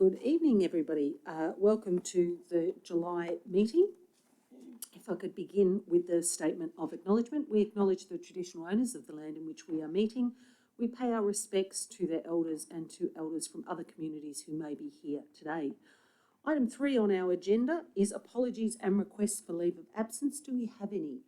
Good evening, everybody. Welcome to the July meeting. If I could begin with the statement of acknowledgement. We acknowledge the traditional owners of the land in which we are meeting. We pay our respects to their elders and to elders from other communities who may be here today. Item 3 on our agenda is apologies and requests for leave of absence. Do we have any?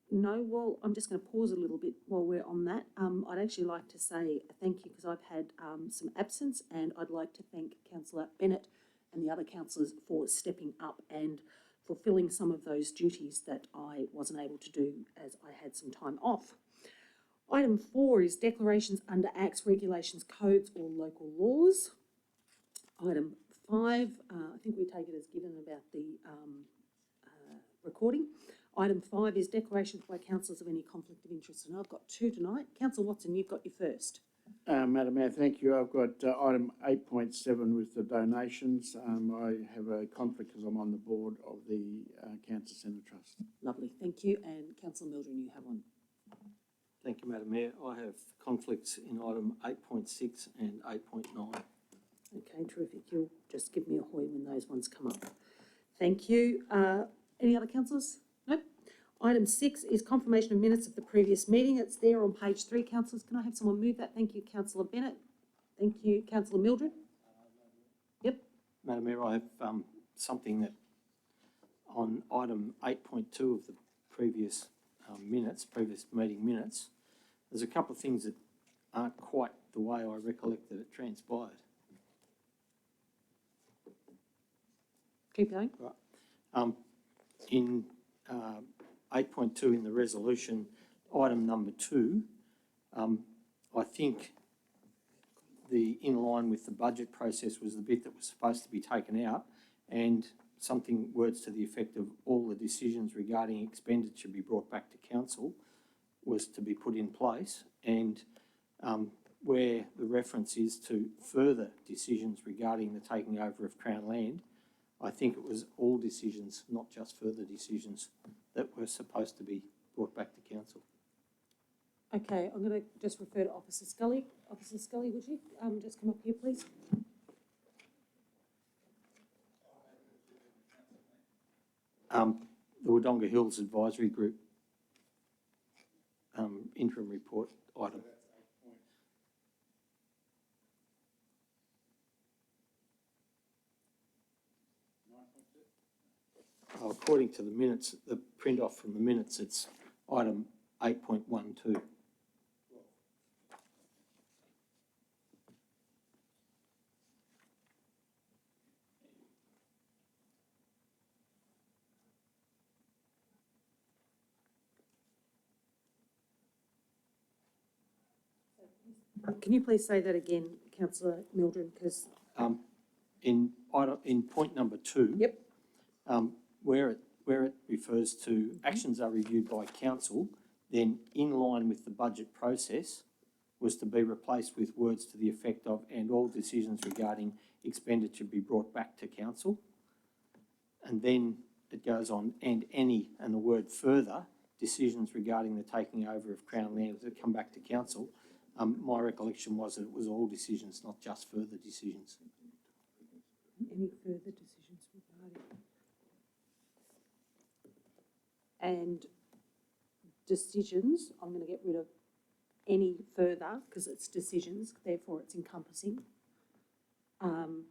No, well, I'm just going to pause a little bit while we're on that. I'd actually like to say thank you because I've had some absence, and I'd like to thank Councillor Bennett and the other councillors for stepping up and fulfilling some of those duties that I wasn't able to do as I had some time off. Item 4 is declarations under acts, regulations, codes or local laws. Item 5, I think we take it as given about the recording. Item 5 is declarations by councillors of any conflict of interest, and I've got 2 tonight. Councillor Watson, you've got your first. Madam Mayor, thank you. I've got item 8.7 with the donations. I have a conflict because I'm on the board of the Cancer Centre Trust. Lovely, thank you. And Councillor Mildren, you have one. Thank you, Madam Mayor. I have conflicts in item 8.6 and 8.9. Okay, terrific. You'll just give me a hoy when those ones come up. Thank you. Any other councillors? Nope. Item 6 is confirmation of minutes of the previous meeting. It's there on page 3, councillors. Can I have someone move that? Thank you, Councillor Bennett. Thank you, Councillor Mildred. Yep. Madam Mayor, I have something that on item 8.2 of the previous previous meeting minutes, there's a couple of things that aren't quite the way I recollect that it transpired. Keep going. Right. In 8.2 in the resolution, item number 2, I think in line with the budget process was the bit that was supposed to be taken out, and something words to the effect of all the decisions regarding expenditure be brought back to council was to be put in place, and where the reference is to further decisions regarding the taking over of Crown land, I think it was all decisions, not just further decisions, that were supposed to be brought back to council. Okay, I'm going to just refer to Officer Scully. Officer Scully, would you just come up here, please? The Wodonga Hills Advisory Group interim report item. According to the minutes, the print off from the minutes, it's item 8.12. Can you please say that again, Councillor Mildren? Because in point number 2, yep. Where it refers to actions are reviewed by council, then in line with the budget process was to be replaced with words to the effect of and all decisions regarding expenditure be brought back to council. And then it goes on and any, and the word further, decisions regarding the taking over of Crown land that come back to council. My recollection was that it was all decisions, not just further decisions. Any further decisions regarding and decisions, I'm going to get rid of any further because it's decisions, therefore it's encompassing. And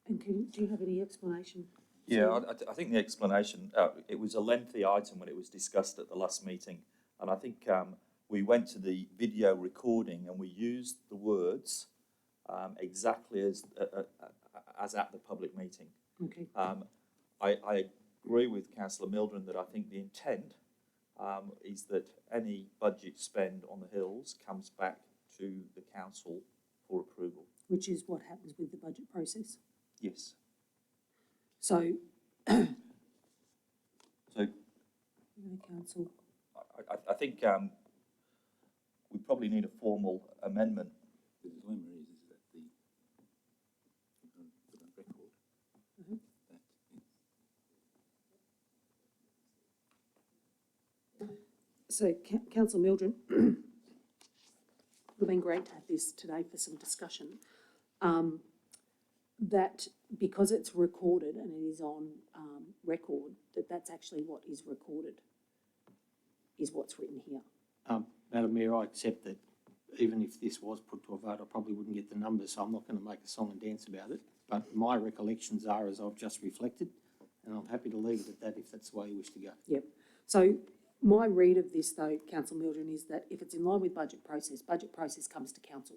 do you have any explanation? Yeah, I think the explanation, it was a lengthy item when it was discussed at the last meeting, and I think we went to the video recording and we used the words exactly as at the public meeting. Okay. I agree with Councillor Mildren that I think the intent is that any budget spend on the hills comes back to the council for approval. Which is what happens with the budget process. Yes. So, council. I think we probably need a formal amendment. The dilemma is that the record So, Councillor Mildren, it would have been great to have this today for some discussion. that because it's recorded and it is on record, that's actually what is recorded, is what's written here. Madam Mayor, I accept that even if this was put to a vote, I probably wouldn't get the numbers, so I'm not going to make a song and dance about it. But my recollections are as I've just reflected, and I'm happy to leave it at that if that's the way you wish to go. Yep. So my read of this, though, Councillor Mildren, is that if it's in line with budget process comes to council.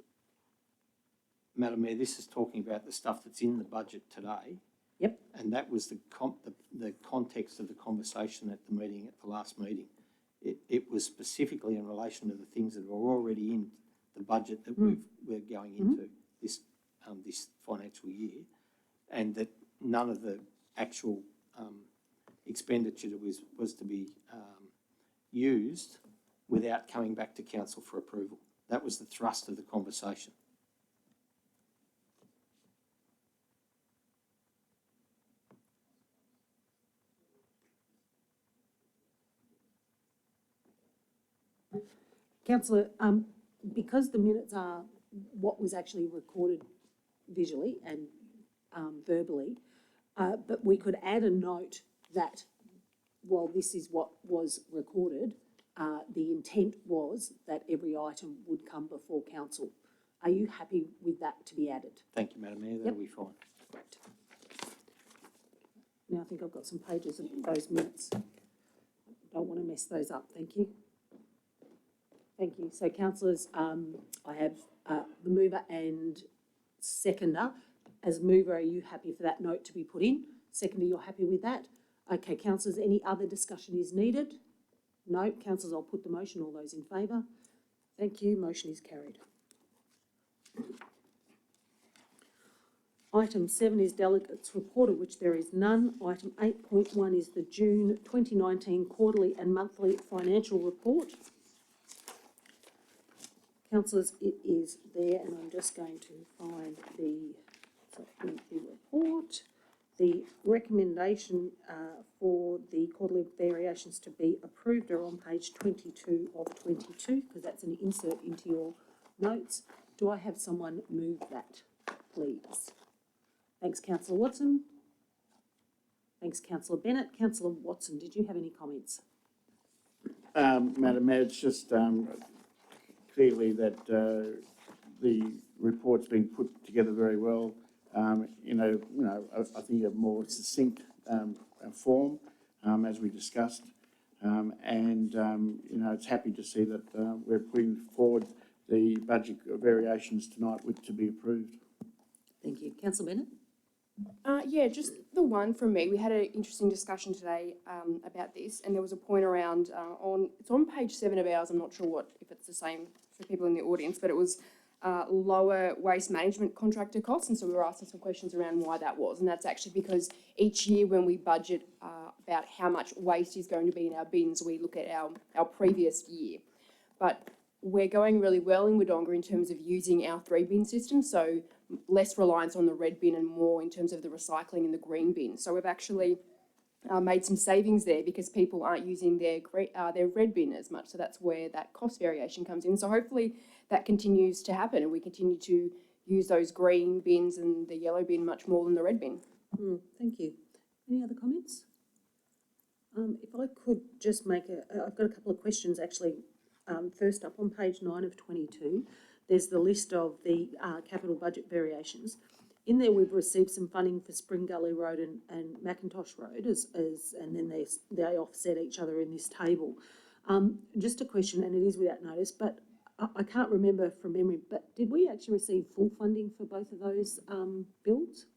Madam Mayor, this is talking about the stuff that's in the budget today. Yep. And that was the context of the conversation at the meeting, at the last meeting. It was specifically in relation to the things that are already in the budget that we're going into this financial year, and that none of the actual expenditure was to be used without coming back to council for approval. That was the thrust of the conversation. Councillor, because the minutes are what was actually recorded visually and verbally, but we could add a note that while this is what was recorded, the intent was that every item would come before council. Are you happy with that to be added? Thank you, Madam Mayor, that'll be fine. Great. Now I think I've got some pages of those minutes. Don't want to mess those up, thank you. Thank you. So councillors, I have the mover and seconder. As mover, are you happy for that note to be put in? Seconder, you're happy with that? Okay, councillors, any other discussion is needed? No. Councillors, I'll put the motion. All those in favour? Thank you. Motion is carried. Item 7 is delegates' report, of which there is none. Item 8.1 is the June 2019 quarterly and monthly financial report. Councillors, it is there, and I'm just going to find the report. The recommendation for the quarterly variations to be approved are on page 22 of 22, because that's an insert into your notes. Do I have someone move that, please? Thanks, Councillor Watson. Thanks, Councillor Bennett. Councillor Watson, did you have any comments? Madam Mayor, it's just clearly that the report's been put together very well. I think a more succinct form, as we discussed, it's happy to see that we're putting forward the budget variations tonight to be approved. Thank you. Councillor Bennett? Yeah, just the one from me. We had an interesting discussion today about this, and there was a point around it's on page 7 of ours. I'm not sure if it's the same for people in the audience, but it was lower waste management contractor costs, and so we were asking some questions around why that was, and that's actually because each year when we budget about how much waste is going to be in our bins, we look at our previous year. But we're going really well in Wodonga in terms of using our 3-bin system, so less reliance on the red bin and more in terms of the recycling and the green bin. So we've actually made some savings there because people aren't using their red bin as much. So that's where that cost variation comes in. So hopefully that continues to happen and we continue to use those green bins and the yellow bin much more than the red bin. Thank you. Any other comments? If I could just make I've got a couple of questions actually. First up on page 9 of 22, there's the list of the capital budget variations. In there, we've received some funding for Spring Gully Road and Macintosh Road, and then they offset each other in this table. Just a question, and it is without notice, but I can't remember from memory, but did we actually receive full funding for both of those bills?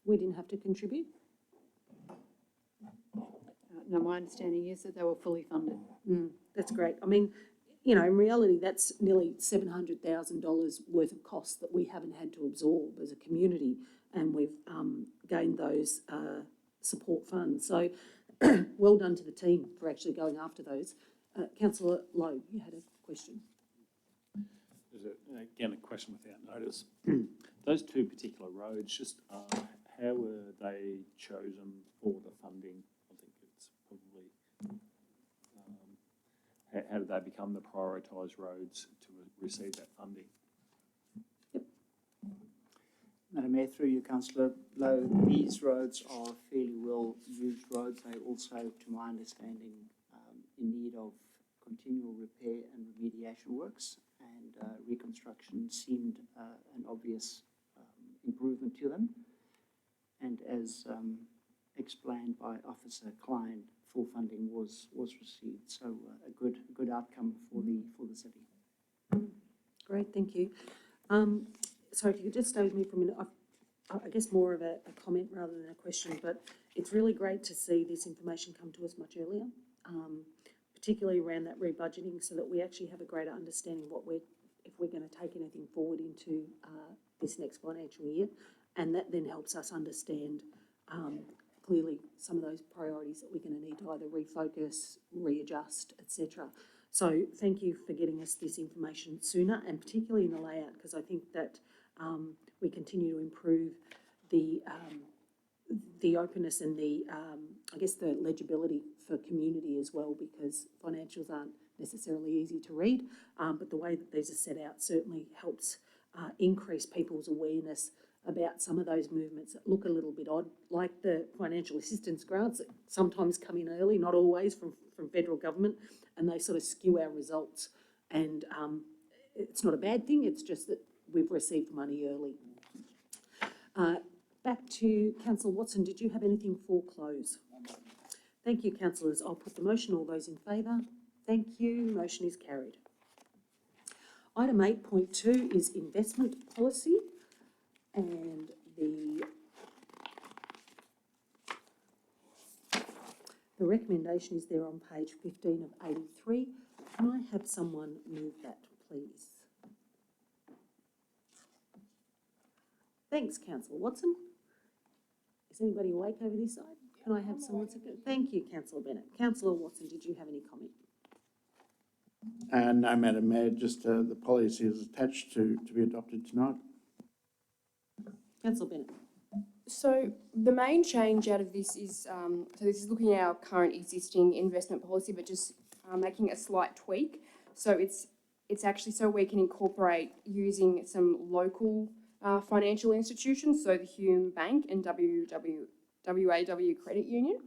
We didn't have to contribute? No, my understanding is that they were fully funded. That's great. I mean, in reality, that's nearly $700,000 worth of costs that we haven't had to absorb as a community, and we've gained those support funds. So well done to the team for actually going after those. Councillor Lowe, you had a question. There's again a question without notice. Those 2 particular roads, just how were they chosen for the funding? I think it's probably how did they become the prioritised roads to receive that funding? Yep. Madam Mayor, through you, Councillor Lowe, these roads are fairly well-used roads. They also, to my understanding, in need of continual repair and remediation works, and reconstruction seemed an obvious improvement to them. And as explained by Officer Klein, full funding was received. So a good outcome for the city. Great, thank you. Sorry, if you could just stay with me for a minute. I guess more of a comment rather than a question, but it's really great to see this information come to us much earlier, particularly around that rebudgeting, so that we actually have a greater understanding of if we're going to take anything forward into this next financial year, and that then helps us understand clearly some of those priorities that we're going to need to either refocus, readjust, etc. So thank you for getting us this information sooner, and particularly in the layout, because I think that we continue to improve the openness and I guess the legibility for community as well, because financials aren't necessarily easy to read, but the way that these are set out certainly helps increase people's awareness about some of those movements that look a little bit odd, like the financial assistance grants that sometimes come in early, not always from federal government, and they sort of skew our results. And it's not a bad thing, it's just that we've received money early. Back to Councillor Watson, did you have anything for close? Thank you, councillors. I'll put the motion. All those in favour? Thank you. Motion is carried. Item 8.2 is investment policy, and the recommendation is there on page 15 of 83. Can I have someone move that, please? Thanks, Councillor Watson. Is anybody awake over this side? Can I have someone second? Thank you, Councillor Bennett. Councillor Watson, did you have any comment? No, Madam Mayor, just the policy is attached to be adopted tonight. Councillor Bennett. So the main change out of this is, so this is looking at our current existing investment policy, but just making a slight tweak. So it's actually so we can incorporate using some local financial institutions, so the Hume Bank and WAW Credit Union.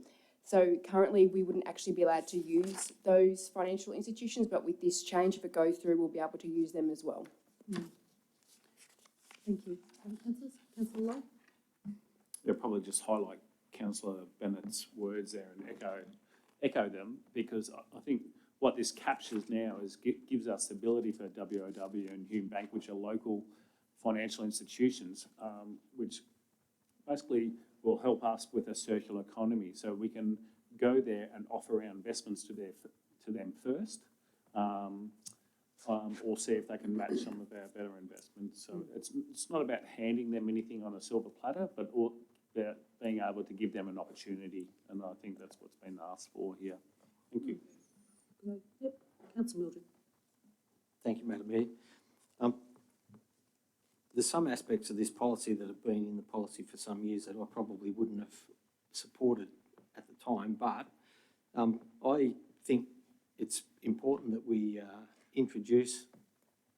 So currently we wouldn't actually be allowed to use those financial institutions, but with this change, if it goes through, we'll be able to use them as well. Thank you. Councillors? Councillor Lowe? Yeah, probably just highlight Councillor Bennett's words there and echo them, because I think what this captures now is gives us the ability for WOW and Hume Bank, which are local financial institutions, which basically will help us with a circular economy. So we can go there and offer our investments to them first, or see if they can match some of our better investments. So it's not about handing them anything on a silver platter, but about being able to give them an opportunity, and I think that's what's been asked for here. Thank you. Yep. Councillor Mildred. Thank you, Madam Mayor. There's some aspects of this policy that have been in the policy for some years that I probably wouldn't have supported at the time, but I think it's important that we introduce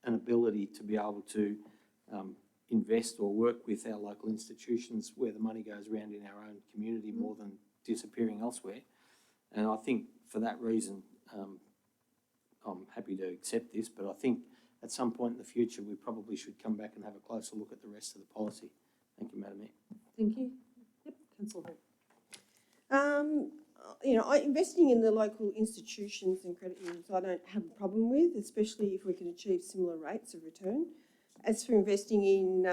an ability to be able to invest or work with our local institutions where the money goes around in our own community more than disappearing elsewhere. And I think for that reason, I'm happy to accept this, but I think at some point in the future, we probably should come back and have a closer look at the rest of the policy. Thank you, Madam Mayor. Thank you. Yep, Councillor Hall. Investing in the local institutions and credit unions, I don't have a problem with, especially if we can achieve similar rates of return. As for investing in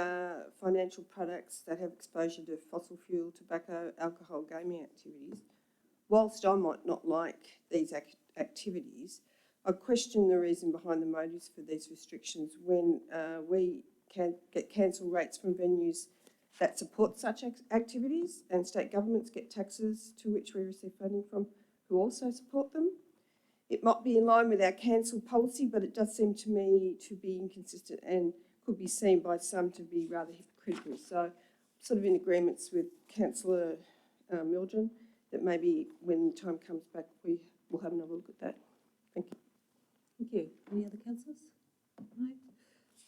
financial products that have exposure to fossil fuel, tobacco, alcohol, gaming activities, whilst I might not like these activities, I question the reason behind the motives for these restrictions when we can get cancel rates from venues that support such activities, and state governments get taxes to which we receive funding from who also support them. It might be in line with our cancel policy, but it does seem to me to be inconsistent and could be seen by some to be rather hypocritical. So sort of in agreements with Councillor Mildred that maybe when the time comes back we will have another look at that. Thank you. Thank you. Any other councillors?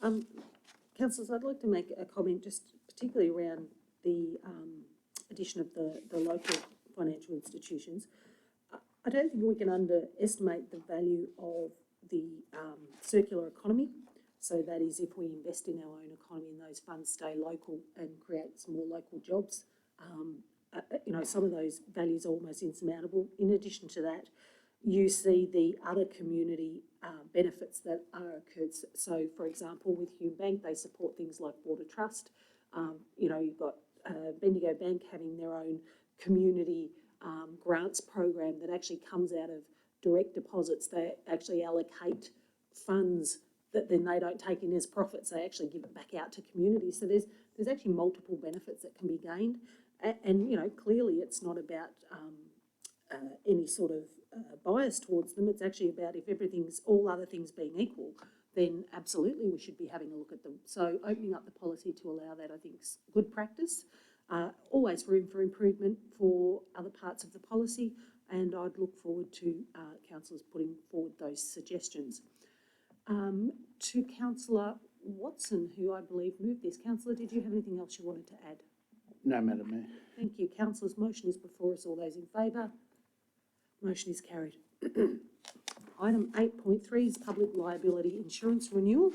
No. Councillors, I'd like to make a comment just particularly around the addition of the local financial institutions, I don't think we can underestimate the value of the circular economy. So that is, if we invest in our own economy and those funds stay local and create some more local jobs, some of those values are almost insurmountable. In addition to that, you see the other community benefits that are occurred. So, for example, with Hume Bank, they support things like Water Trust. You've got Bendigo Bank having their own community grants program that actually comes out of direct deposits. They actually allocate funds that then they don't take in as profits. They actually give it back out to communities. So there's actually multiple benefits that can be gained. And clearly it's not about any sort of bias towards them. It's actually about if all other things being equal, then absolutely we should be having a look at them. So opening up the policy to allow that, I think, is good practice. Always room for improvement for other parts of the policy, and I'd look forward to councillors putting forward those suggestions. To Councillor Watson, who I believe moved this. Councillor, did you have anything else you wanted to add? No, Madam Mayor. Thank you. Councillors, motion is before us. All those in favour? Motion is carried. Item 8.3 is public liability insurance renewal.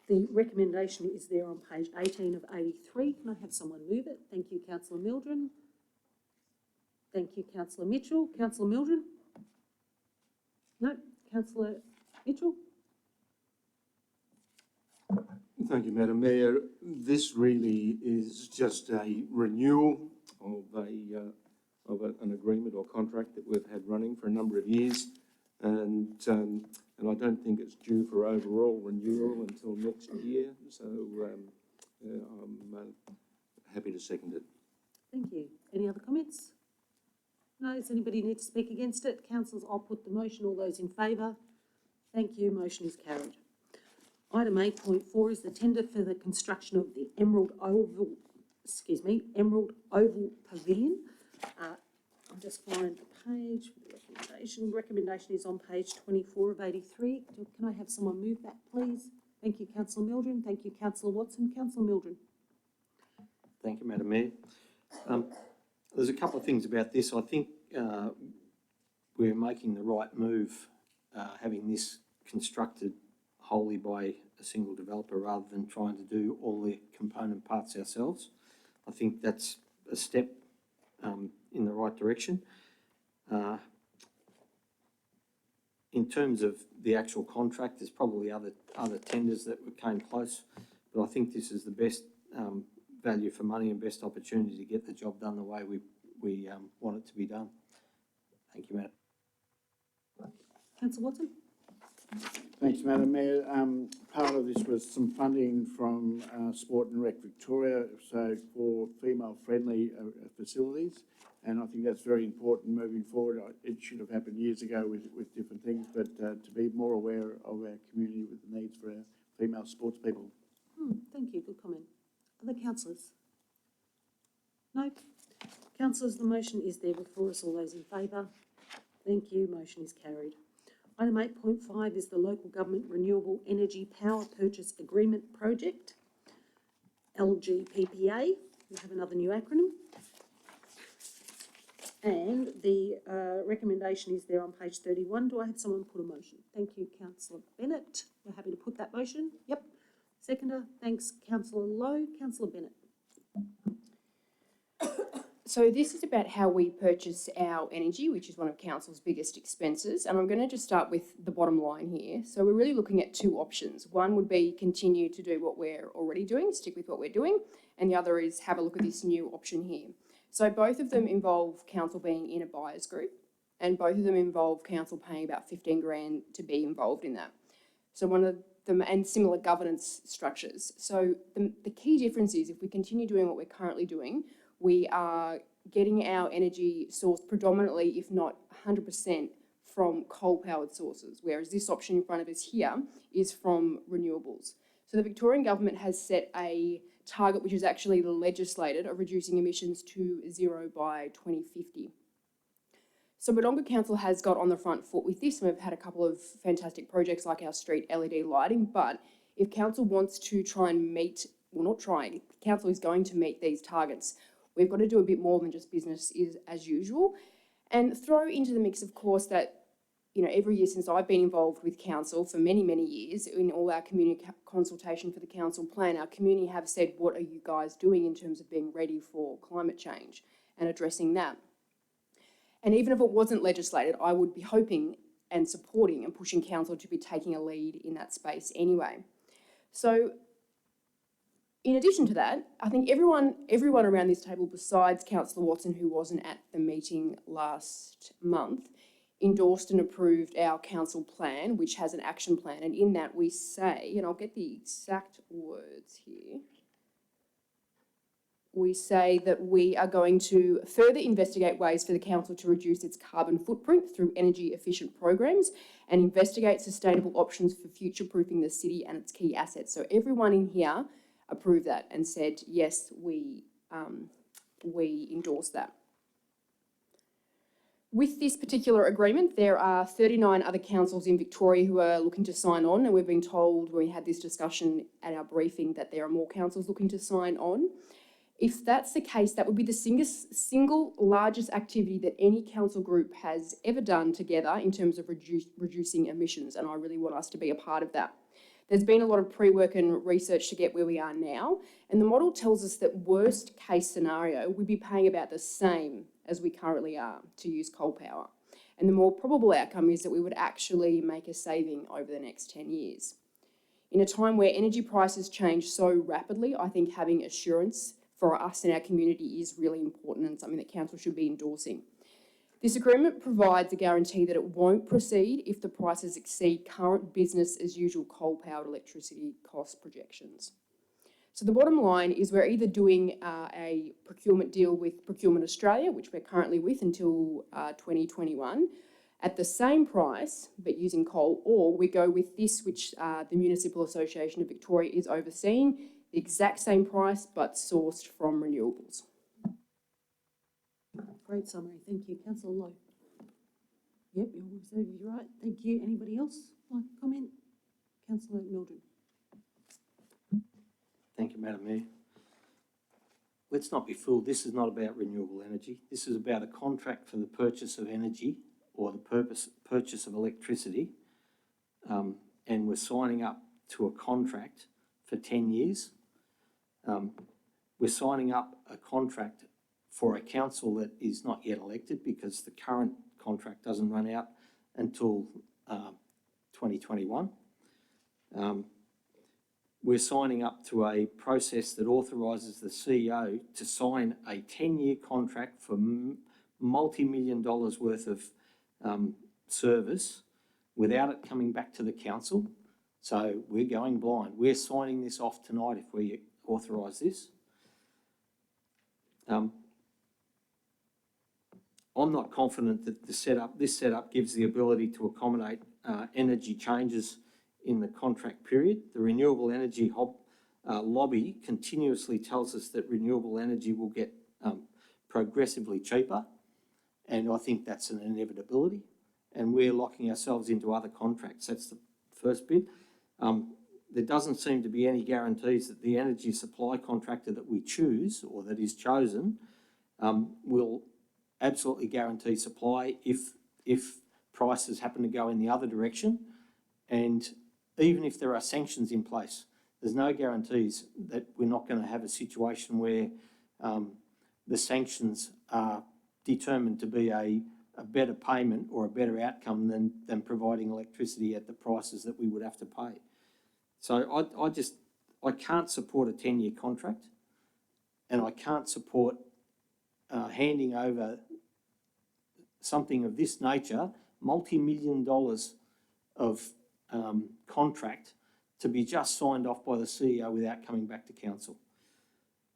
The recommendation is there on page 18 of 83. Can I have someone move it? Thank you, Councillor Mildren. Thank you, Councillor Mitchell. Councillor Mildren? No. Councillor Mitchell? Thank you, Madam Mayor. This really is just a renewal of an agreement or contract that we've had running for a number of years, and I don't think it's due for overall renewal until next year. So I'm happy to second it. Thank you. Any other comments? No. Does anybody need to speak against it? Councillors, I'll put the motion. All those in favour? Thank you. Motion is carried. Item 8.4 is the tender for the construction of the Emerald Oval Pavilion. I'll just find the page for the recommendation. Recommendation is on page 24 of 83. Can I have someone move that, please? Thank you, Councillor Mildren. Thank you, Councillor Watson. Councillor Mildren. Thank you, Madam Mayor. There's a couple of things about this. I think we're making the right move having this constructed wholly by a single developer rather than trying to do all the component parts ourselves. I think that's a step in the right direction. In terms of the actual contract, there's probably other tenders that came close, but I think this is the best value for money and best opportunity to get the job done the way we want it to be done. Thank you, Madam. Councillor Watson. Thanks, Madam Mayor. Part of this was some funding from Sport and Rec Victoria, so for female-friendly facilities, and I think that's very important moving forward. It should have happened years ago with different things, but to be more aware of our community with the needs for our female sports people. Thank you. Good comment. Other councillors? No? Councillors, the motion is there before us. All those in favour? Thank you. Motion is carried. Item 8.5 is the Local Government Renewable Energy Power Purchase Agreement Project, LGPPA. We have another new acronym. And the recommendation is there on page 31. Do I have someone put a motion? Thank you, Councillor Bennett. We're happy to put that motion. Yep. Seconder. Thanks, Councillor Lowe. Councillor Bennett. So this is about how we purchase our energy, which is one of council's biggest expenses. And I'm going to just start with the bottom line here. So we're really looking at two options. One would be continue to do what we're already doing, stick with what we're doing. And the other is have a look at this new option here. So both of them involve council being in a buyers group, and both of them involve council paying about 15 grand to be involved in that. So one of them, and similar governance structures. So the key difference is if we continue doing what we're currently doing, we are getting our energy sourced predominantly, if not 100%, from coal-powered sources, whereas this option in front of us here is from renewables. So the Victorian government has set a target, which is actually legislated, of reducing emissions to zero by 2050. So Wodonga Council has got on the front foot with this, and we've had a couple of fantastic projects like our street LED lighting, but if council wants to try and meet well, not trying, council is going to meet these targets. We've got to do a bit more than just business is as usual. And throw into the mix, of course, that, every year since I've been involved with council for many, many years, in all our community consultation for the council plan, our community have said, what are you guys doing in terms of being ready for climate change and addressing that? And even if it wasn't legislated, I would be hoping and supporting and pushing council to be taking a lead in that space anyway. So in addition to that, I think everyone around this table besides Councillor Watson, who wasn't at the meeting last month, endorsed and approved our council plan, which has an action plan. And in that we say, and I'll get the exact words here, we say that we are going to further investigate ways for the council to reduce its carbon footprint through energy efficient programs and investigate sustainable options for future-proofing the city and its key assets. So everyone in here approved that and said, yes, we endorse that. With this particular agreement, there are 39 other councils in Victoria who are looking to sign on, and we've been told when we had this discussion at our briefing that there are more councils looking to sign on. If that's the case, that would be the single largest activity that any council group has ever done together in terms of reducing emissions, and I really want us to be a part of that. There's been a lot of pre-work and research to get where we are now, and the model tells us that worst case scenario, we'd be paying about the same as we currently are to use coal power. And the more probable outcome is that we would actually make a saving over the next 10 years. In a time where energy prices change so rapidly, I think having assurance for us and our community is really important and something that council should be endorsing. This agreement provides a guarantee that it won't proceed if the prices exceed current business as usual coal-powered electricity cost projections. So the bottom line is we're either doing a procurement deal with Procurement Australia, which we're currently with until 2021, at the same price but using coal, or we go with this which the Municipal Association of Victoria is overseeing, the exact same price but sourced from renewables. Great summary, thank you. Councillor Lowe. Yep, you're right, thank you. Anybody else like to comment? Councillor Mildred. Thank you, Madam Mayor. Let's not be fooled. This is not about renewable energy. This is about a contract for the purchase of energy or the purchase of electricity. And we're signing up to a contract for 10 years. We're signing up a contract for a council that is not yet elected because the current contract doesn't run out until 2021. We're signing up to a process that authorises the CEO to sign a 10-year contract for multi-million dollars worth of service without it coming back to the council. So we're going blind. We're signing this off tonight if we authorise this. I'm not confident that this setup gives the ability to accommodate energy changes in the contract period. The renewable energy lobby continuously tells us that renewable energy will get progressively cheaper, and I think that's an inevitability, and we're locking ourselves into other contracts. That's the first bit. There doesn't seem to be any guarantees that the energy supply contractor that we choose or that is chosen will absolutely guarantee supply if prices happen to go in the other direction. And even if there are sanctions in place, there's no guarantees that we're not going to have a situation where the sanctions are determined to be a better payment or a better outcome than providing electricity at the prices that we would have to pay. So I can't support a 10-year contract, and I can't support handing over something of this nature, multi-million dollars of contract, to be just signed off by the CEO without coming back to council.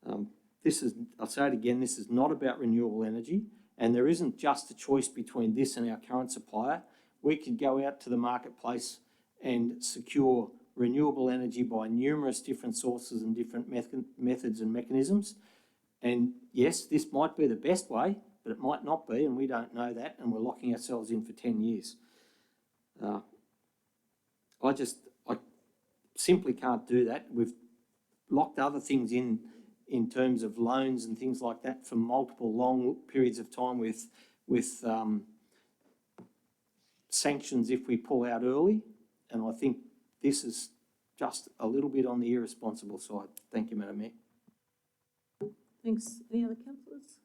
I'll say it again, this is not about renewable energy, and there isn't just a choice between this and our current supplier. We could go out to the marketplace and secure renewable energy by numerous different sources and different methods and mechanisms. And yes, this might be the best way, but it might not be, and we don't know that, and we're locking ourselves in for 10 years. I simply can't do that. locked other things in terms of loans and things like that for multiple long periods of time with sanctions if we pull out early. And I think this is just a little bit on the irresponsible side. Thank you, Madam Mayor. Thanks. Any other councillors?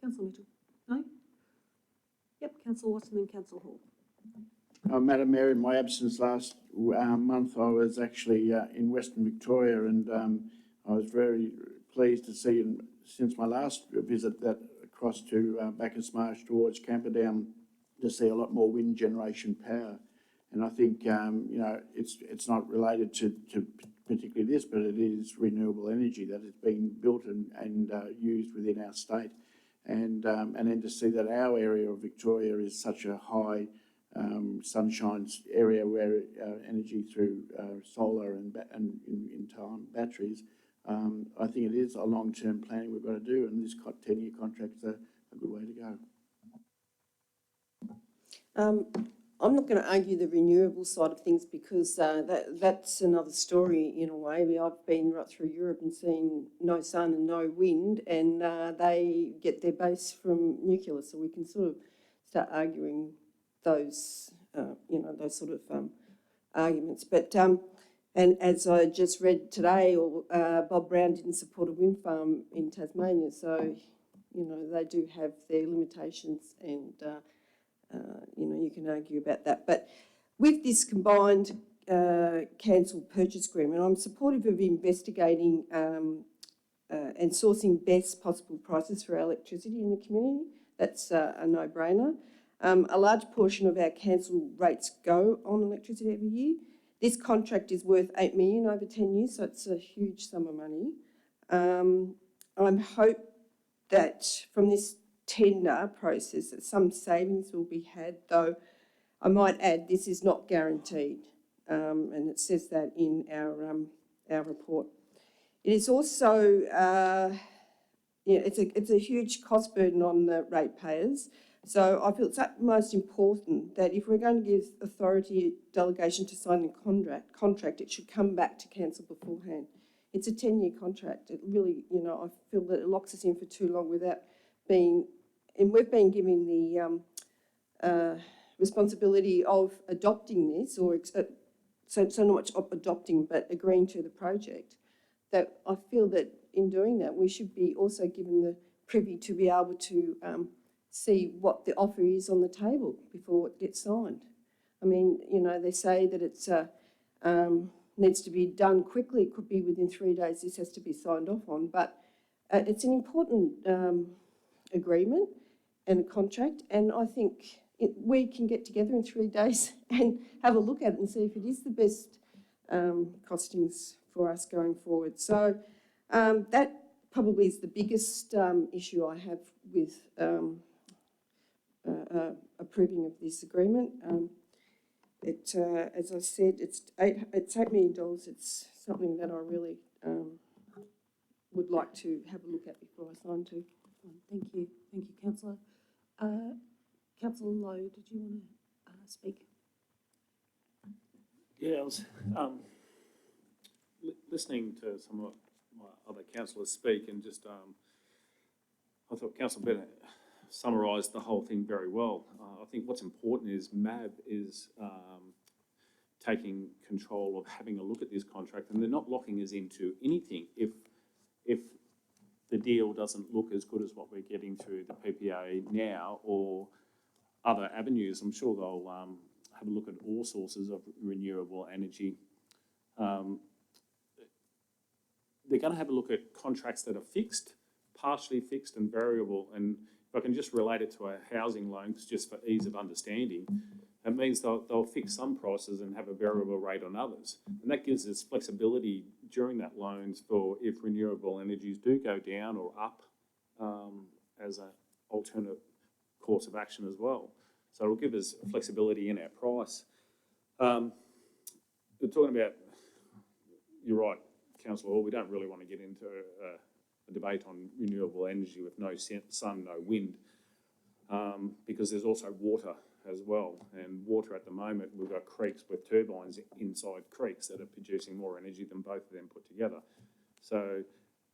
Councillor Mitchell? No? Yep, Councillor Watson and Councillor Hall. Madam Mayor, in my absence last month, I was actually in Western Victoria, and I was very pleased to see, since my last visit, that across to Bacchus Marsh towards Camperdown, to see a lot more wind generation power. And I think, it's not related to particularly this, but it is renewable energy that is being built and used within our state. And then to see that our area of Victoria is such a high sunshine area where energy through solar and in time batteries, I think it is a long-term planning we've got to do, and this 10-year contract's a good way to go. I'm not going to argue the renewable side of things because that's another story in a way. I've been right through Europe and seen no sun and no wind, and they get their base from nuclear, so we can sort of start arguing those, those sort of arguments. But and as I just read today, Bob Brown didn't support a wind farm in Tasmania, so they do have their limitations, and you can argue about that. But with this combined cancelled purchase agreement, I'm supportive of investigating and sourcing best possible prices for our electricity in the community. That's a no-brainer. A large portion of our cancel rates go on electricity every year. This contract is worth $8 million over 10 years, so it's a huge sum of money. I hope that from this tender process that some savings will be had, though I might add this is not guaranteed, and it says that in our report. It is also it's a huge cost burden on the ratepayers. So I feel it's most important that if we're going to give authority delegation to sign the contract, it should come back to council beforehand. It's a 10-year contract. It really, I feel that it locks us in for too long without being, and we've been given the responsibility of adopting this, or so not much of adopting, but agreeing to the project, that I feel that in doing that, we should be also given the privy to be able to see what the offer is on the table before it gets signed. I mean, they say that it's needs to be done quickly. It could be within 3 days this has to be signed off on, but it's an important agreement and a contract, and I think we can get together in 3 days and have a look at it and see if it is the best costings for us going forward. So that probably is the biggest issue I have with approving of this agreement. As I said, it's $8 million. It's something that I really would like to have a look at before I sign to. Thank you, Councillor. Councillor Lowe, did you want to speak? Yeah, I was listening to some of my other councillors speak, and just I thought Councillor Bennett summarised the whole thing very well. I think what's important is MAB is taking control of having a look at this contract, and they're not locking us into anything if the deal doesn't look as good as what we're getting through the PPA now or other avenues. I'm sure they'll have a look at all sources of renewable energy. They're going to have a look at contracts that are fixed, partially fixed and variable. And if I can just relate it to a housing loan, just for ease of understanding, that means they'll fix some prices and have a variable rate on others. And that gives us flexibility during that loans for if renewable energies do go down or up as an alternate course of action as well. So it'll give us flexibility in our price. We're talking about, you're right, Councillor Hall, we don't really want to get into a debate on renewable energy with no sun, no wind, because there's also water as well. And water at the moment, we've got creeks with turbines inside creeks that are producing more energy than both of them put together. So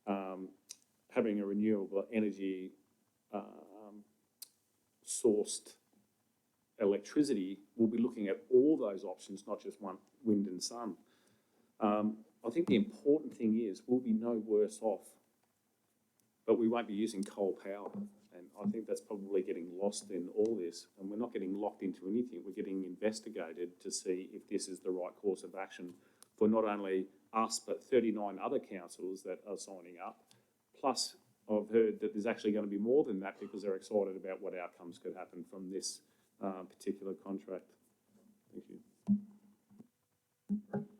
having a renewable energy sourced electricity, we'll be looking at all those options, not just one, wind and sun. I think the important thing is we'll be no worse off, but we won't be using coal power. And I think that's probably getting lost in all this. And we're not getting locked into anything. We're getting investigated to see if this is the right course of action for not only us, but 39 other councils that are signing up. Plus, I've heard that there's actually going to be more than that because they're excited about what outcomes could happen from this particular contract. Thank you.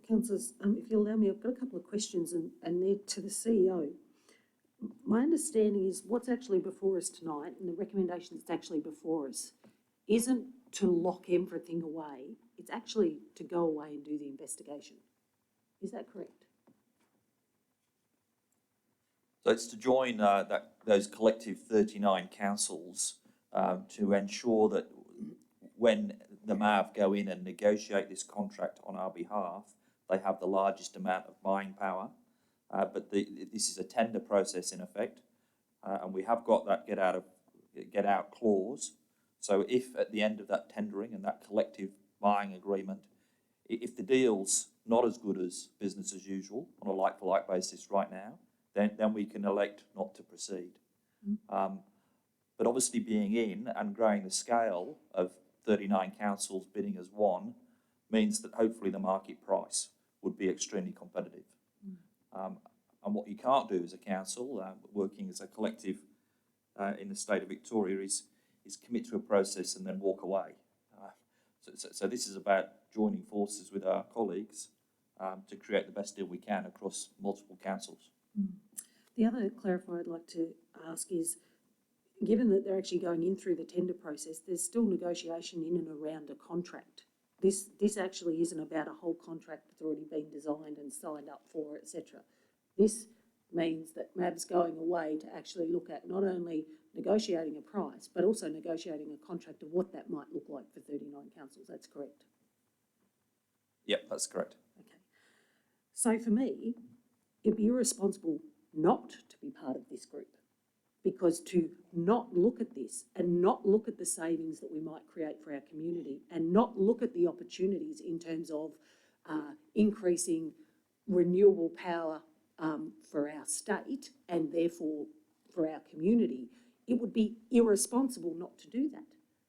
Councillors, if you'll allow me, I've got a couple of questions and they're to the CEO. My understanding is what's actually before us tonight and the recommendation that's actually before us isn't to lock everything away, it's actually to go away and do the investigation. Is that correct? So it's to join those collective 39 councils to ensure that when the MAV go in and negotiate this contract on our behalf, they have the largest amount of buying power. But this is a tender process in effect, and we have got that get out clause. So if at the end of that tendering and that collective buying agreement, if the deal's not as good as business as usual on a like-for-like basis right now, then we can elect not to proceed. But obviously being in and growing the scale of 39 councils bidding as one means that hopefully the market price would be extremely competitive. And what you can't do as a council, working as a collective in the state of Victoria, is commit to a process and then walk away. So this is about joining forces with our colleagues to create the best deal we can across multiple councils. The other clarifier I'd like to ask is, given that they're actually going in through the tender process, there's still negotiation in and around a contract. This actually isn't about a whole contract that's already been designed and signed up for, etc. This means that MAB's going away to actually look at not only negotiating a price, but also negotiating a contract of what that might look like for 39 councils. That's correct? Yep, that's correct. Okay. So for me, it'd be irresponsible not to be part of this group, because to not look at this and not look at the savings that we might create for our community and not look at the opportunities in terms of increasing renewable power for our state and therefore for our community, it would be irresponsible not to do that,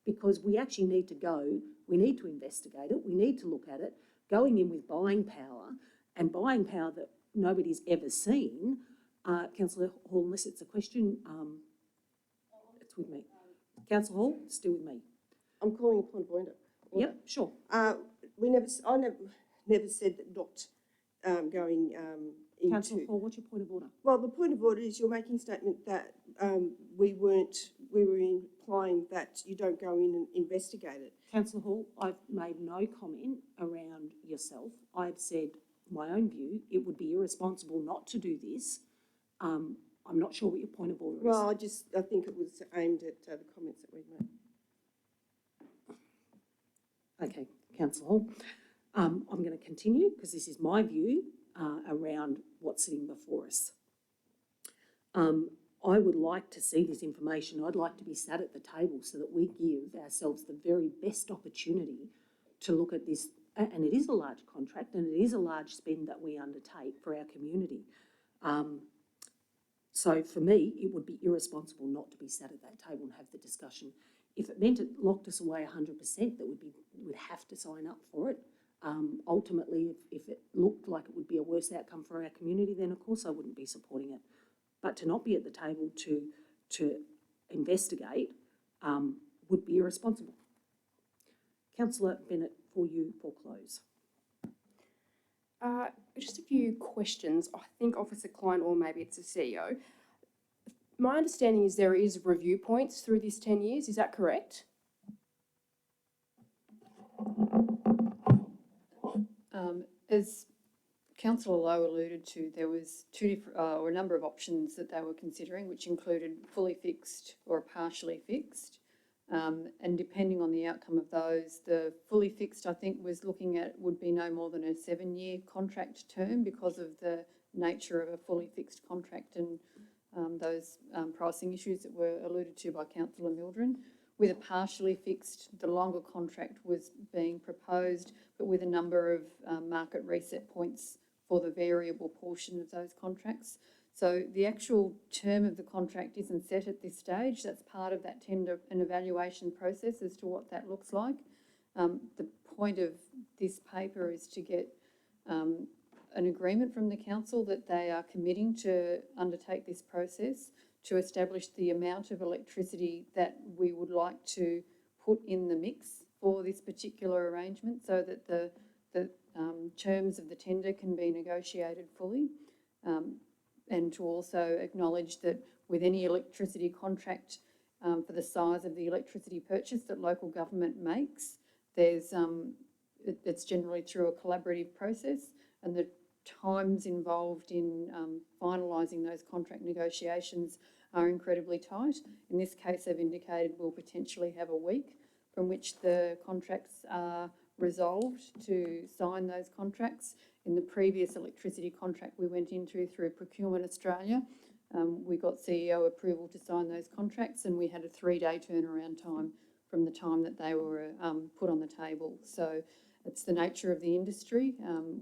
because we actually need to go, we need to investigate it, we need to look at it, going in with buying power that nobody's ever seen. Councillor Hall, unless it's a question, it's with me. Councillor Hall, still with me. I'm calling a point of order. Yep, sure. I never said that not going into. Councillor Hall, what's your point of order? Well, the point of order is you're making a statement that we were implying that you don't go in and investigate it. Councillor Hall, I've made no comment around yourself. I've said my own view. It would be irresponsible not to do this. I'm not sure what your point of order is. Well, I think it was aimed at the comments that we've made. Okay, Councillor Hall. I'm going to continue because this is my view around what's sitting before us. I would like to see this information. I'd like to be sat at the table so that we give ourselves the very best opportunity to look at this. And it is a large contract and it is a large spend that we undertake for our community. So for me, it would be irresponsible not to be sat at that table and have the discussion. If it meant it locked us away 100%, that we'd have to sign up for it. Ultimately, if it looked like it would be a worse outcome for our community, then of course I wouldn't be supporting it. But to not be at the table to investigate would be irresponsible. Councillor Bennett, for you, for close. Just a few questions. I think Officer Klein, or maybe it's the CEO. My understanding is there is review points through this 10 years. Is that correct? As Councillor Lowe alluded to, there was a number of options that they were considering, which included fully fixed or partially fixed. And depending on the outcome of those, the fully fixed, I think, was looking at would be no more than a 7-year contract term because of the nature of a fully fixed contract and those pricing issues that were alluded to by Councillor Mildren. With a partially fixed, the longer contract was being proposed, but with a number of market reset points for the variable portion of those contracts. So the actual term of the contract isn't set at this stage. That's part of that tender and evaluation process as to what that looks like. The point of this paper is to get an agreement from the council that they are committing to undertake this process to establish the amount of electricity that we would like to put in the mix for this particular arrangement so that the terms of the tender can be negotiated fully. And to also acknowledge that with any electricity contract for the size of the electricity purchase that local government makes, there's it's generally through a collaborative process, and the times involved in finalising those contract negotiations are incredibly tight. In this case, they've indicated we'll potentially have a week from which the contracts are resolved to sign those contracts. In the previous electricity contract we went into through Procurement Australia, we got CEO approval to sign those contracts, and we had a 3-day turnaround time from the time that they were put on the table. So it's the nature of the industry.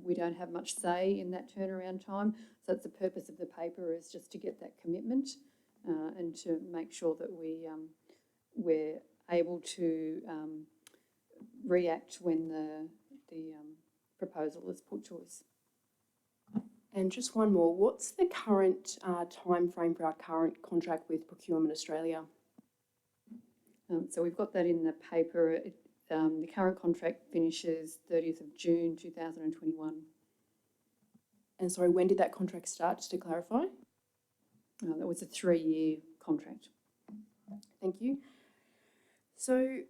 We don't have much say in that turnaround time. So that's the purpose of the paper, is just to get that commitment and to make sure that we're able to react when the proposal is put to us. And just one more, what's the current time frame for our current contract with Procurement Australia? So we've got that in the paper. The current contract finishes 30th of June 2021. And sorry, when did that contract start, just to clarify? That was a 3-year contract. Thank you. So,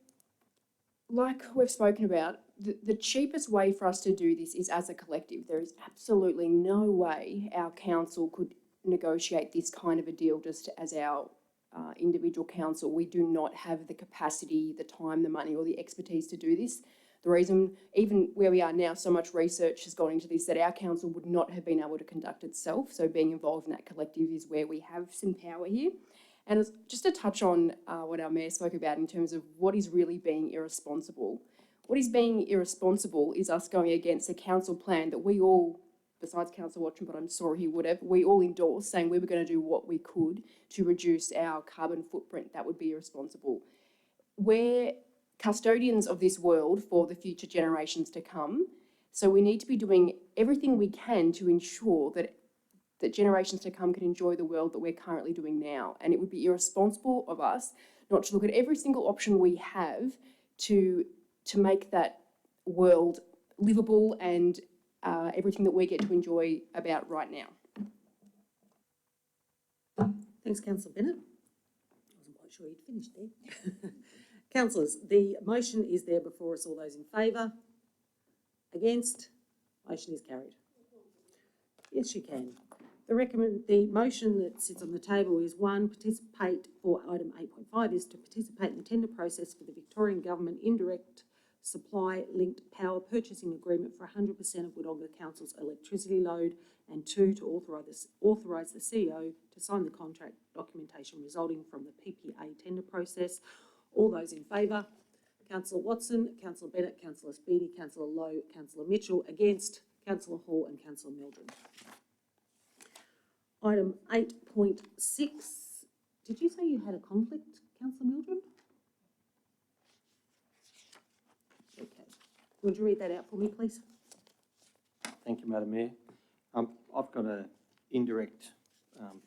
like we've spoken about, the cheapest way for us to do this is as a collective. There is absolutely no way our council could negotiate this kind of a deal just as our individual council. We do not have the capacity, the time, the money, or the expertise to do this. The reason, even where we are now, so much research has gone into this that our council would not have been able to conduct itself. So being involved in that collective is where we have some power here. And just to touch on what our mayor spoke about in terms of what is really being irresponsible. What is being irresponsible is us going against a council plan that we all, besides Councillor Watson, but I'm sure he would have, we all endorsed, saying we were going to do what we could to reduce our carbon footprint. That would be irresponsible. We're custodians of this world for the future generations to come. So we need to be doing everything we can to ensure that generations to come can enjoy the world that we're currently doing now. And it would be irresponsible of us not to look at every single option we have to make that world livable and everything that we get to enjoy about right now. Thanks, Councillor Bennett. I wasn't quite sure you'd finished there. Councillors, the motion is there before us. All those in favour? Against? Motion is carried. Yes, you can. The motion that sits on the table is 1, participate for item 8.5 is to participate in the tender process for the Victorian Government Indirect Supply Linked Power Purchasing Agreement for 100% of Wodonga Council's electricity load, and 2, to authorise the CEO to sign the contract documentation resulting from the PPA tender process. All those in favour? Councillor Watson, Councillor Bennett, Councillor Speedy, Councillor Lowe, Councillor Mitchell. Against? Councillor Hall and Councillor Mildren. Item 8.6. Did you say you had a conflict, Councillor Mildren? Okay. Would you read that out for me, please? Thank you, Madam Mayor. I've got an indirect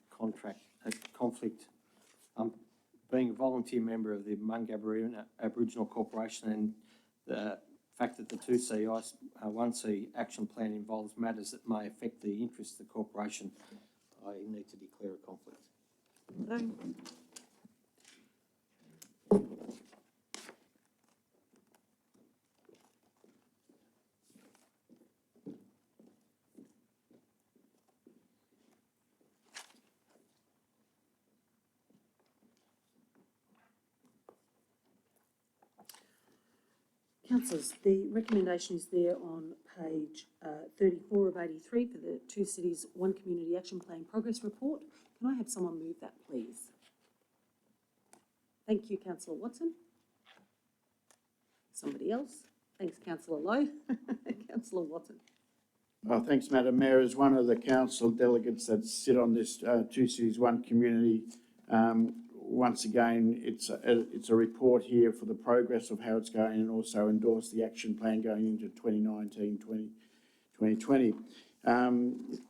conflict. Being a volunteer member of the Mung Aboriginal Corporation, and the fact that the 2C, 1C action plan involves matters that may affect the interests of the corporation, I need to declare a conflict. No. Councillors, the recommendation is there on page 34 of 83 for the Two Cities, One Community Action Plan Progress Report. Can I have someone move that, please? Thank you, Councillor Watson. Somebody else? Thanks, Councillor Lowe. Councillor Watson. Thanks, Madam Mayor. As one of the council delegates that sit on this Two Cities, One Community, once again, it's a report here for the progress of how it's going and also endorse the action plan going into 2019-2020.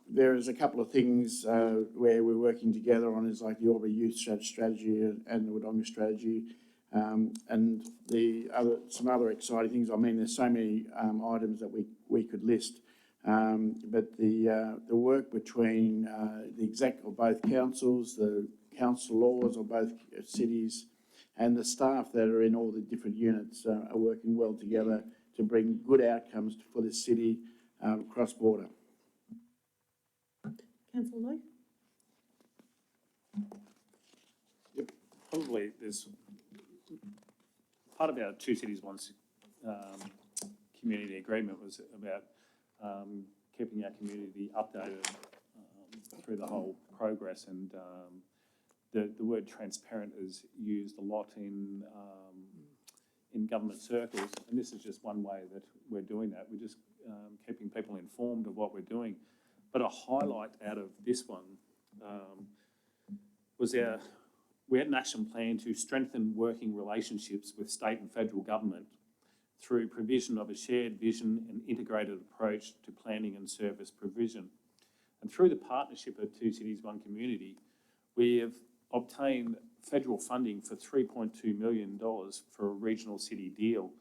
There is a couple of things where we're working together on, is like the Albury Youth Strategy and the Wodonga Strategy, and some other exciting things. I mean, there's so many items that we could list, but the work between the exec of both councils, the council laws of both cities, and the staff that are in all the different units are working well together to bring good outcomes for the city cross-border. Councillor Lowe? Yep, probably there's part of our Two Cities, One community agreement was about keeping our community updated through the whole progress, and the word transparent is used a lot in government circles, and this is just one way that we're doing that. We're just keeping people informed of what we're doing. But a highlight out of this one was we had an action plan to strengthen working relationships with state and federal government through provision of a shared vision and integrated approach to planning and service provision. And through the partnership of Two Cities, One Community, we have obtained federal funding for $3.2 million for a regional city deal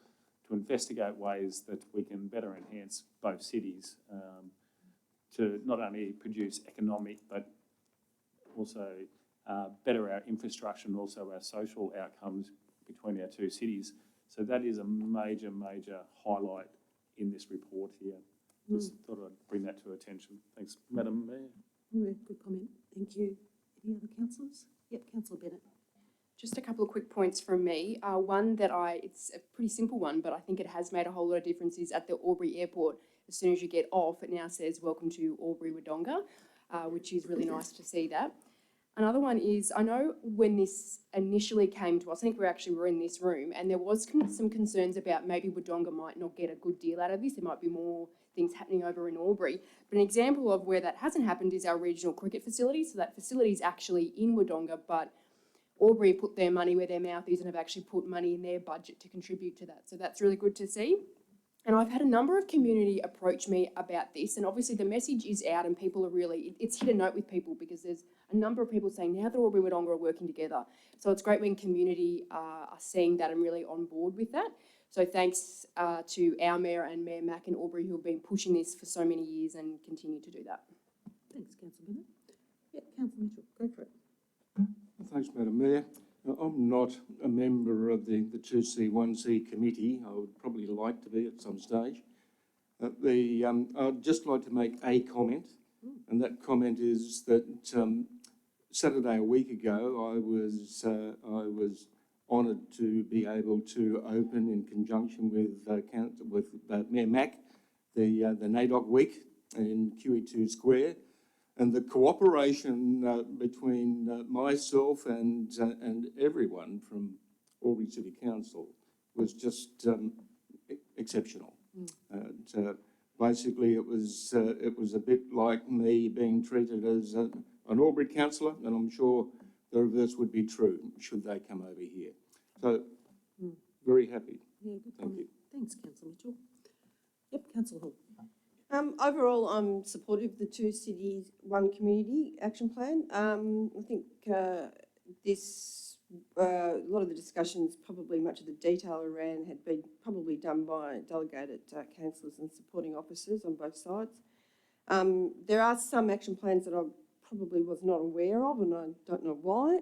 to investigate ways that we can better enhance both cities to not only produce economic but also better our infrastructure and also our social outcomes between our two cities. So that is a major, major highlight in this report here. Just thought I'd bring that to attention. Thanks, Madam Mayor. Yeah, good comment. Thank you. Any other councillors? Yep, Councillor Bennett. Just a couple of quick points from me. One that it's a pretty simple one, but I think it has made a whole lot of difference, is at the Albury Airport. As soon as you get off, it now says, "Welcome to Albury Wodonga," which is really nice to see that. Another one is, I know when this initially came to us, I think we were in this room, and there was some concerns about maybe Wodonga might not get a good deal out of this. There might be more things happening over in Albury. But an example of where that hasn't happened is our regional cricket facility. So that facility is actually in Wodonga, but Albury put their money where their mouth is and have actually put money in their budget to contribute to that. So that's really good to see. And I've had a number of community approach me about this, and obviously the message is out and people are really, it's hit a note with people because there's a number of people saying now that Albury and Wodonga are working together. So it's great when community are seeing that and really on board with that. So thanks to our Mayor and Mayor Mack and Albury, who have been pushing this for so many years and continue to do that. Thanks, Councillor Bennett. Yep, Councillor Mitchell, go for it. Thanks, Madam Mayor. I'm not a member of the 2C1C committee. I would probably like to be at some stage. I'd just like to make a comment, and that comment is that Saturday a week ago I was honoured to be able to open, in conjunction with Mayor Mack, the NAIDOC Week in QE2 Square. And the cooperation between myself and everyone from Albury City Council was just exceptional. Basically, it was a bit like me being treated as an Albury councillor, and I'm sure the reverse would be true should they come over here. So, very happy. Yeah, good Thank comment. you. Thanks, Councillor Mitchell. Yep, Councillor Hall. Overall, I'm supportive of the Two Cities, One Community Action Plan. I think a lot of the discussions, probably much of the detail around, had been probably done by delegated councillors and supporting officers on both sides. There are some action plans that I probably was not aware of, and I don't know why.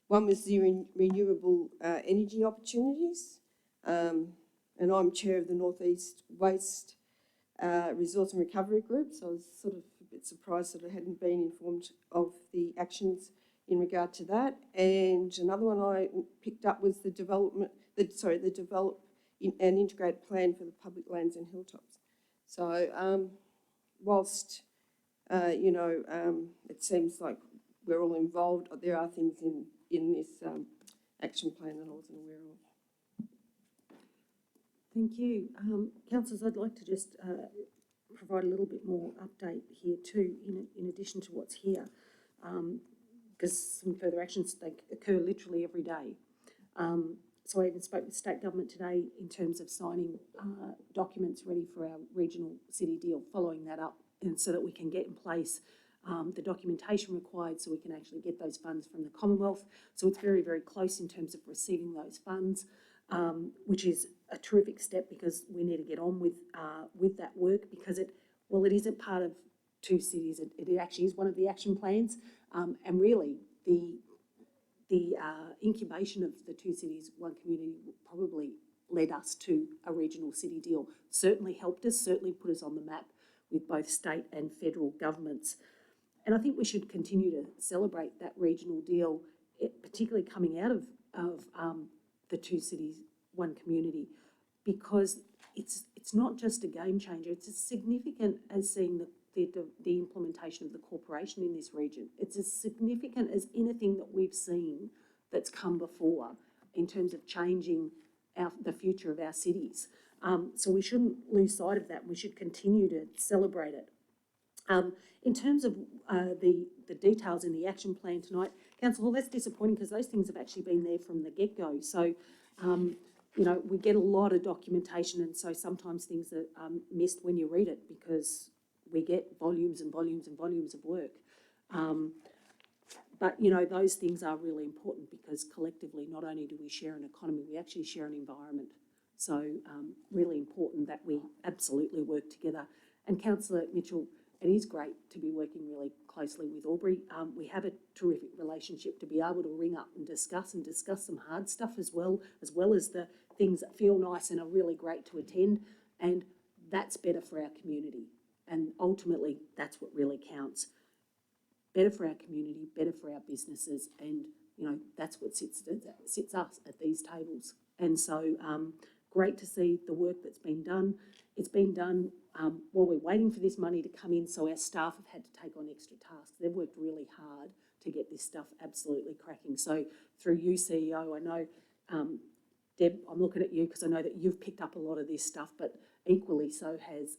One was the renewable energy opportunities, and I'm chair of the North East Waste Resource and Recovery Group, so I was sort of a bit surprised that I hadn't been informed of the actions in regard to that. And another one I picked up was the develop an integrated plan for the public lands and hilltops. So whilst, it seems like we're all involved, there are things in this action plan that I wasn't aware of. Thank you. Councillors, I'd like to just provide a little bit more update here too, in addition to what's here, because some further actions, they occur literally every day. So I even spoke with state government today in terms of signing documents ready for our regional city deal, following that up, and so that we can get in place the documentation required so we can actually get those funds from the Commonwealth. So it's very, very close in terms of receiving those funds, which is a terrific step, because we need to get on with that work, because it isn't part of two cities, it actually is one of the action plans, and really the incubation of the two cities, one community probably led us to a regional city deal. Certainly helped us, certainly put us on the map with both state and federal governments. And I think we should continue to celebrate that regional deal, particularly coming out of the two cities, one community, because it's not just a game changer, it's as significant as seeing the implementation of the corporation in this region. It's as significant as anything that we've seen that's come before in terms of changing the future of our cities. So we shouldn't lose sight of that. We should continue to celebrate it. In terms of the details in the action plan tonight, Council, well, that's disappointing, because those things have actually been there from the get-go. So, we get a lot of documentation, and so sometimes things are missed when you read it, because we get volumes and volumes and volumes of work. But, those things are really important, because collectively, not only do we share an economy, we actually share an environment. So really important that we absolutely work together. And Councillor Mitchell, it is great to be working really closely with Aubrey. We have a terrific relationship to be able to ring up and discuss some hard stuff as well as the things that feel nice and are really great to attend. And that's better for our community. And ultimately, that's what really counts. Better for our community, better for our businesses, and that's what sits us at these tables. And so great to see the work that's been done. It's been done while we're waiting for this money to come in, so our staff have had to take on extra tasks. They've worked really hard to get this stuff absolutely cracking. So through you, CEO, I know, Deb, I'm looking at you because I know that you've picked up a lot of this stuff, but equally so has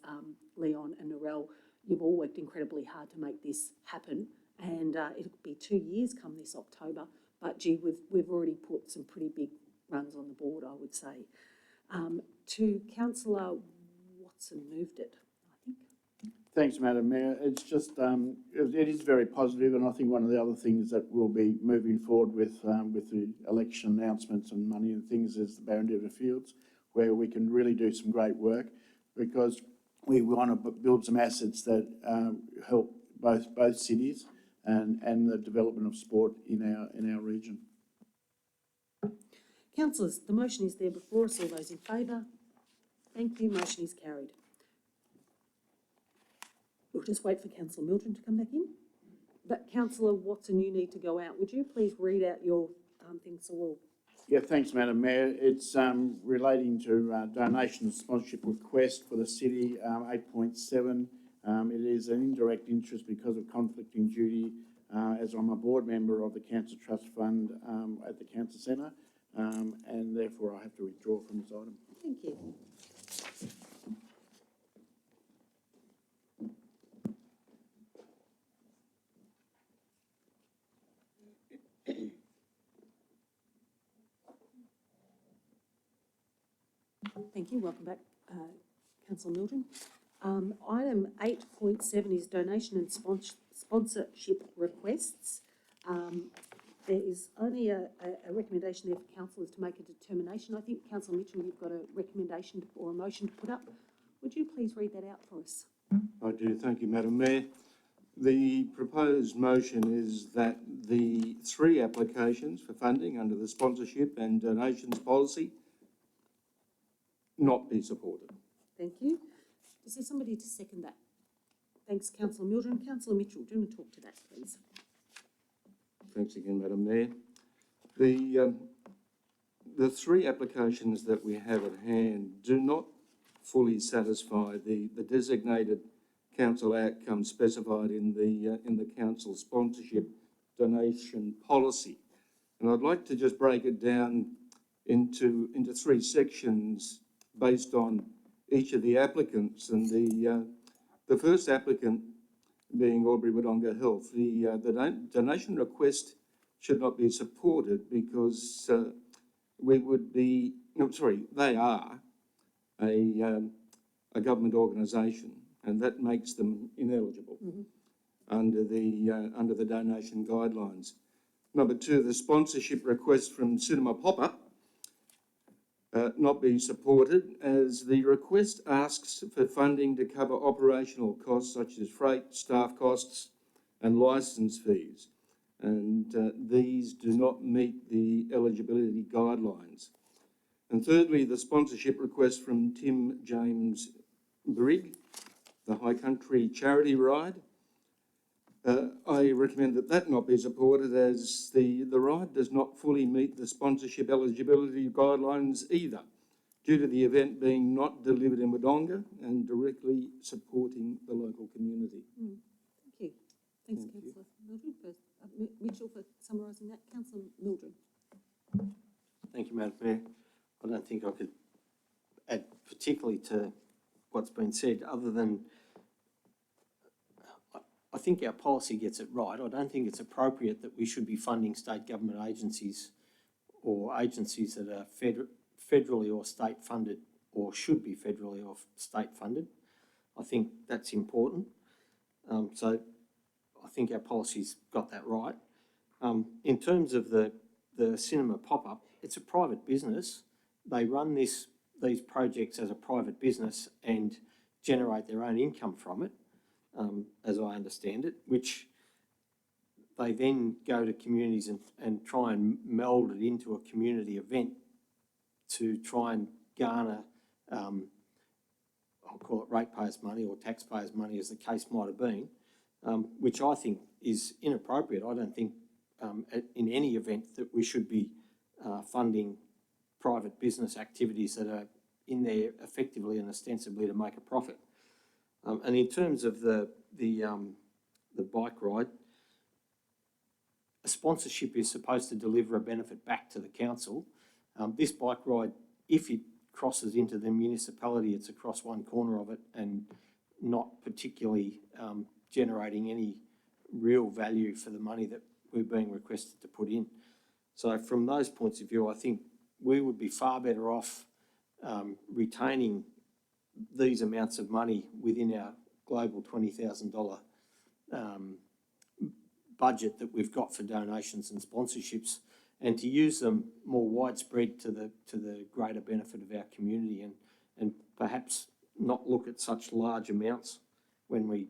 Leon and Narelle. You've all worked incredibly hard to make this happen, and it'll be 2 years come this October. But gee, we've already put some pretty big runs on the board, I would say. To Councillor Watson, moved it, I think. Thanks, Madam Mayor. It's just, it is very positive, and I think one of the other things that we'll be moving forward with the election announcements and money and things is the Barrendever Fields, where we can really do some great work, because we want to build some assets that help both cities and the development of sport in our region. Councillors, the motion is there before us. All those in favour? Thank you. Motion is carried. We'll just wait for Councillor Mildren to come back in. But Councillor Watson, you need to go out. Would you please read out your thing so we'll... Yeah, thanks, Madam Mayor. It's relating to donation and sponsorship request for the city, 8.7. It is an indirect interest because of conflicting duty, as I'm a board member of the Cancer Trust Fund at the Cancer Centre, and therefore I have to withdraw from this item. Thank you. Thank you. Welcome back, Councillor Mildren. Item 8.7 is donation and sponsorship requests. There is only a recommendation there for councillors to make a determination. I think, Councillor Mitchell, you've got a recommendation or a motion to put up. Would you please read that out for us? I do. Thank you, Madam Mayor. The proposed motion is that the 3 applications for funding under the sponsorship and donations policy not be supported. Thank you. Is there somebody to second that? Thanks, Councillor Mildren. Councillor Mitchell, do you want to talk to that, please? Thanks again, Madam Mayor. The the three applications that we have at hand do not fully satisfy the designated council outcomes specified in the council sponsorship donation policy. And I'd like to just break it down into three sections based on each of the applicants. And the first applicant being Albury Wodonga Health, the donation request should not be supported because they are a government organisation, and that makes them ineligible under the donation guidelines. Number two, the sponsorship request from Cinema Pop-Up not be supported, as the request asks for funding to cover operational costs such as freight, staff costs and licence fees, and these do not meet the eligibility guidelines. And thirdly, the sponsorship request from Tim James Brigg, the High Country Charity Ride. I recommend that not be supported, as the ride does not fully meet the sponsorship eligibility guidelines either, due to the event being not delivered in Wodonga and directly supporting the local community. Thank you. Thanks, Councillor Mildred, Mitchell, for summarising that. Councillor Mildred. Thank you, Madam Mayor. I don't think I could add particularly to what's been said, other than I think our policy gets it right. I don't think it's appropriate that we should be funding state government agencies or agencies that are federally or state funded, or should be federally or state funded. I think that's important. So I think our policy's got that right. In terms of the cinema pop-up, it's a private business. They run these projects as a private business and generate their own income from it, as I understand it, which they then go to communities and try and meld it into a community event to try and garner, I'll call it ratepayers' money or taxpayers' money, as the case might have been, which I think is inappropriate. I don't think in any event that we should be funding private business activities that are in there effectively and ostensibly to make a profit. And in terms of the bike ride, a sponsorship is supposed to deliver a benefit back to the council. This bike ride, if it crosses into the municipality, it's across one corner of it and not particularly generating any real value for the money that we're being requested to put in. So from those points of view, I think we would be far better off retaining these amounts of money within our global $20,000 budget that we've got for donations and sponsorships, and to use them more widespread to the greater benefit of our community, and perhaps not look at such large amounts when we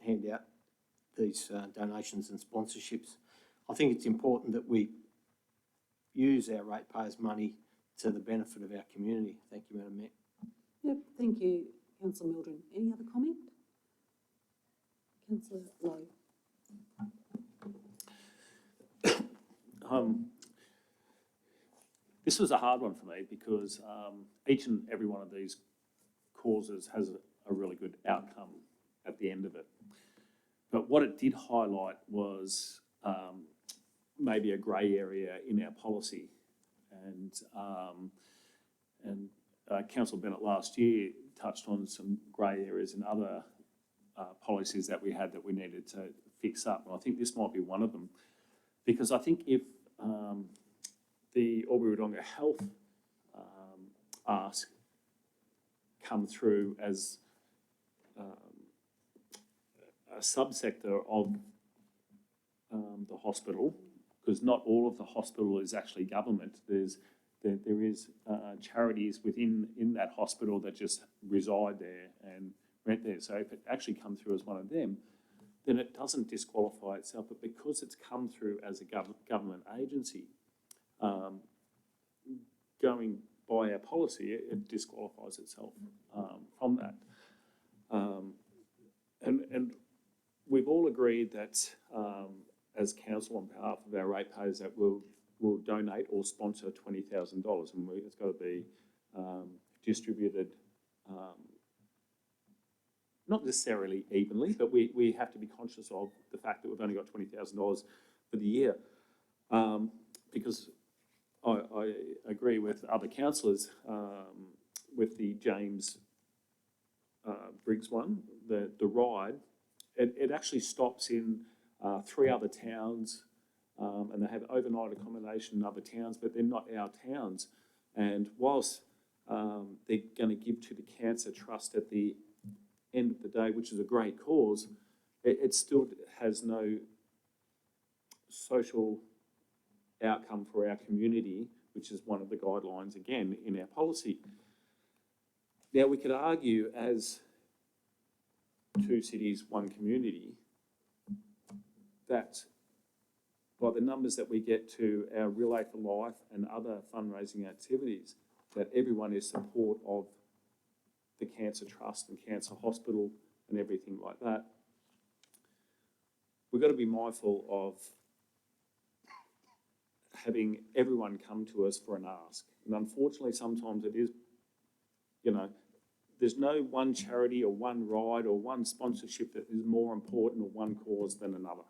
hand out these donations and sponsorships. I think it's important that we use our ratepayers' money to the benefit of our community. Thank you, Madam Mayor. Yep, thank you, Councillor Mildred. Any other comment? Councillor Lowe. This was a hard one for me because each and every one of these causes has a really good outcome at the end of it. But what it did highlight was maybe a grey area in our policy. And Councillor Bennett last year touched on some grey areas in other policies that we had that we needed to fix up. And I think this might be one of them, because I think if the Albury Wodonga Health ask come through as a subsector of the hospital, because not all of the hospital is actually government. There is charities within that hospital that just reside there and rent there. So if it actually comes through as one of them, then it doesn't disqualify itself. But because it's come through as a government agency, going by our policy, it disqualifies itself from that. And we've all agreed that as council, on behalf of our ratepayers, that we'll will donate or sponsor $20,000, and it's got to be distributed, not necessarily evenly, but we have to be conscious of the fact that we've only got $20,000 for the year. Because I agree with other councillors with the James Briggs one, the ride, it actually stops in 3 other towns, and they have overnight accommodation in other towns, but they're not our towns. And whilst they're going to give to the Cancer Trust at the end of the day, which is a great cause, it still has no social outcome for our community, which is one of the guidelines, again, in our policy. Now, we could argue as 2 cities, 1 community, that by the numbers that we get to our Relay for Life and other fundraising activities, that everyone is support of the Cancer Trust and Cancer Hospital and everything like that. We've got to be mindful of having everyone come to us for an ask. And unfortunately, sometimes it is, you know, there's no one charity or one ride or one sponsorship that is more important or one cause than another.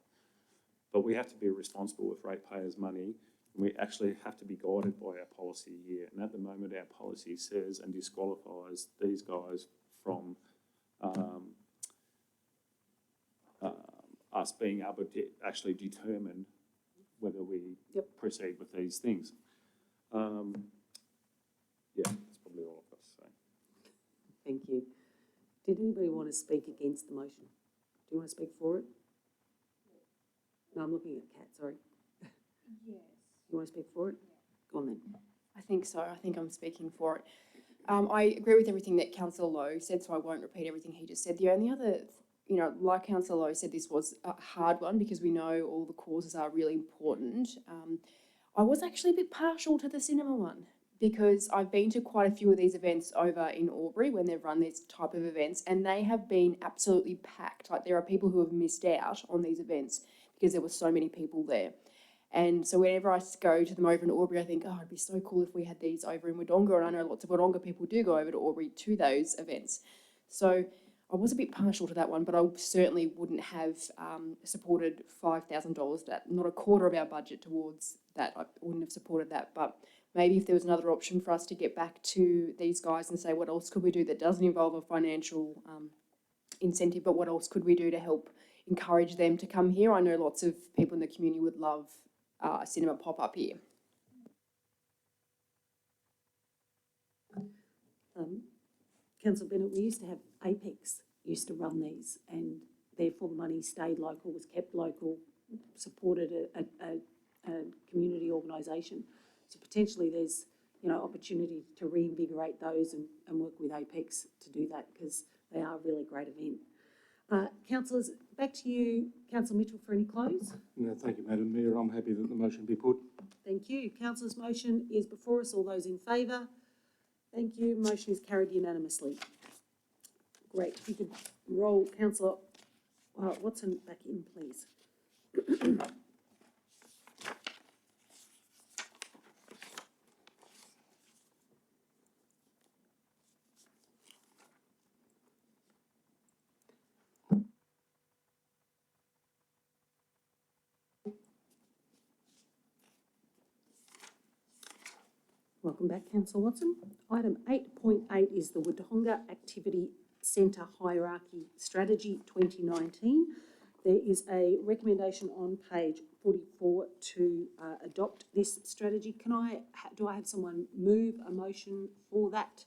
But we have to be responsible with ratepayers' money, and we actually have to be guided by our policy here. And at the moment, our policy says and disqualifies these guys from us being able to actually determine whether we proceed with these things. Yeah, that's probably all I've got to say. Thank you. Did anybody want to speak against the motion? Do you want to speak for it? No, I'm looking at Kat, sorry. Yes. You want to speak for it? Go on then. I think so. I think I'm speaking for it. I agree with everything that Councillor Lowe said, so I won't repeat everything he just said. The only other, you know, like Councillor Lowe said, this was a hard one because we know all the causes are really important. I was actually a bit partial to the cinema one because I've been to quite a few of these events over in Albury when they've run these type of events, and they have been absolutely packed. Like, there are people who have missed out on these events because there were so many people there. And so whenever I go to them over in Albury, I think, oh, it'd be so cool if we had these over in Wodonga. And I know lots of Wodonga people do go over to Albury to those events. So I was a bit partial to that one, but I certainly wouldn't have supported $5,000, that, not a quarter of our budget towards that. I wouldn't have supported that. But maybe if there was another option for us to get back to these guys and say, what else could we do that doesn't involve a financial incentive, but what else could we do to help encourage them to come here? I know lots of people in the community would love a cinema pop-up here. Councillor Bennett, we used to have Apex, used to run these, and therefore the money stayed local, was kept local, supported a community organisation. So potentially there's, you know, opportunity to reinvigorate those and work with Apex to do that, because they are a really great event. Councillors, back to you, Councillor Mitchell, for any close. No, thank you, Madam Mayor. I'm happy that the motion be put. Thank you. Councillor's motion is before us. All those in favour? Thank you. Motion is carried unanimously. Great. If you could roll Councillor Watson back in, please. Welcome back, Councillor Watson. Item 8.8 is the Wodonga Activity Centre Hierarchy Strategy 2019. There is a recommendation on page 44 to adopt this strategy. Do I have someone move a motion for that?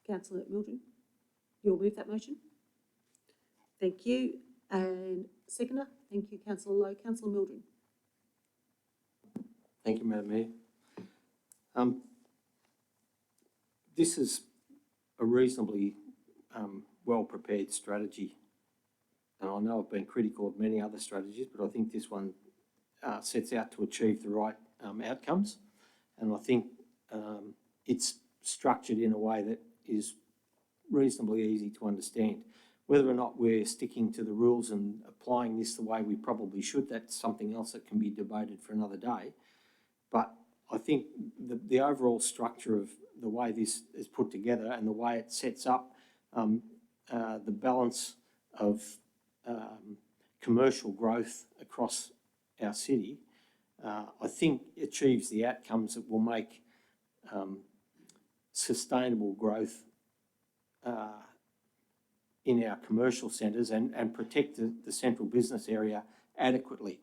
Councillor Mildred, you'll move that motion? Thank you. And seconder? Thank you, Councillor Lowe. Councillor Mildred. Thank you, Madam Mayor. This is a reasonably well-prepared strategy. And I know I've been critical of many other strategies, but I think this one sets out to achieve the right outcomes. And I think it's structured in a way that is reasonably easy to understand. Whether or not we're sticking to the rules and applying this the way we probably should, that's something else that can be debated for another day. But I think the overall structure of the way this is put together and the way it sets up the balance of commercial growth across our city, I think achieves the outcomes that will make sustainable growth in our commercial centres and protect the central business area adequately.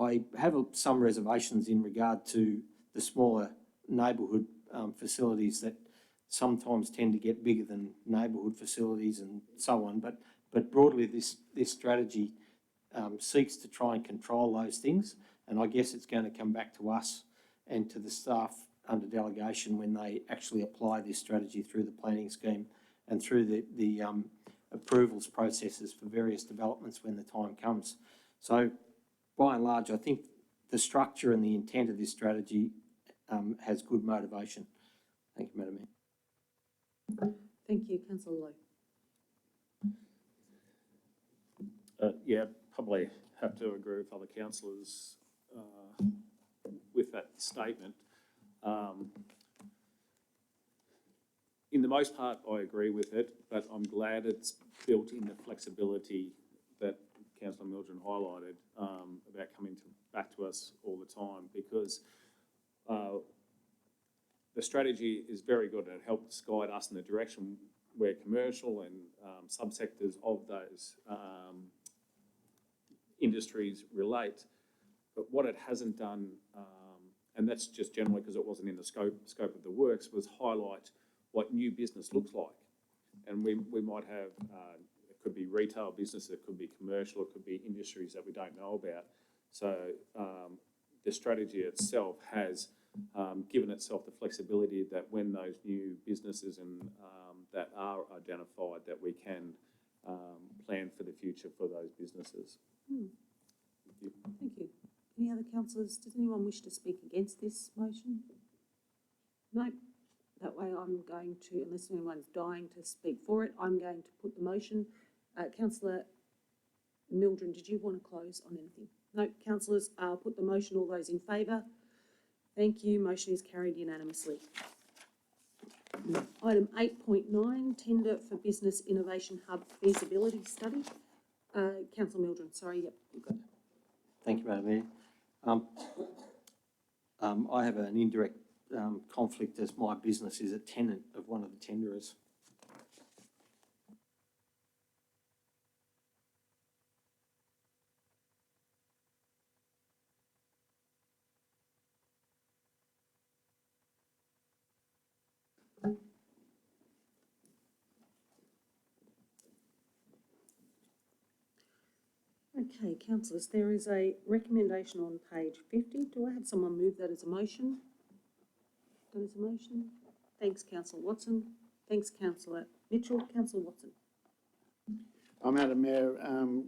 I have some reservations in regard to the smaller neighbourhood facilities that sometimes tend to get bigger than neighbourhood facilities and so on. But broadly, this strategy seeks to try and control those things, and I guess it's going to come back to us and to the staff under delegation when they actually apply this strategy through the planning scheme and through the approvals processes for various developments when the time comes. So, by and large, I think the structure and the intent of this strategy has good motivation. Thank you, Madam Mayor. Thank you, Councillor Lowe. Yeah, probably have to agree with other councillors with that statement. In the most part, I agree with it, but I'm glad it's built in the flexibility that Councillor Mildren highlighted about coming back to us all the time, because the strategy is very good and it helps guide us in the direction where commercial and subsectors of those industries relate. But what it hasn't done, and that's just generally because it wasn't in the scope of the works, was highlight what new business looks like. And we might have, it could be retail business, it could be commercial, it could be industries that we don't know about. So the strategy itself has given itself the flexibility that when those new businesses and that are identified, that we can plan for the future for those businesses. Thank you. Thank you. Any other councillors? Does anyone wish to speak against this motion? No. That way I'm going to, unless anyone's dying to speak for it, I'm going to put the motion. Councillor Mildren, did you want to close on anything? No. Councillors, I'll put the motion. All those in favour? Thank you. Motion is carried unanimously. Item 8.9, tender for Business Innovation Hub feasibility study. Councillor Mildren, sorry, yep, you've got it. Thank you, Madam Mayor. I have an indirect conflict as my business is a tenant of one of the tenderers. Okay, councillors, there is a recommendation on page 50. Do I have someone move that as a motion? That is a motion. Thanks, Councillor Watson. Thanks, Councillor Mitchell. Councillor Watson. Madam Mayor,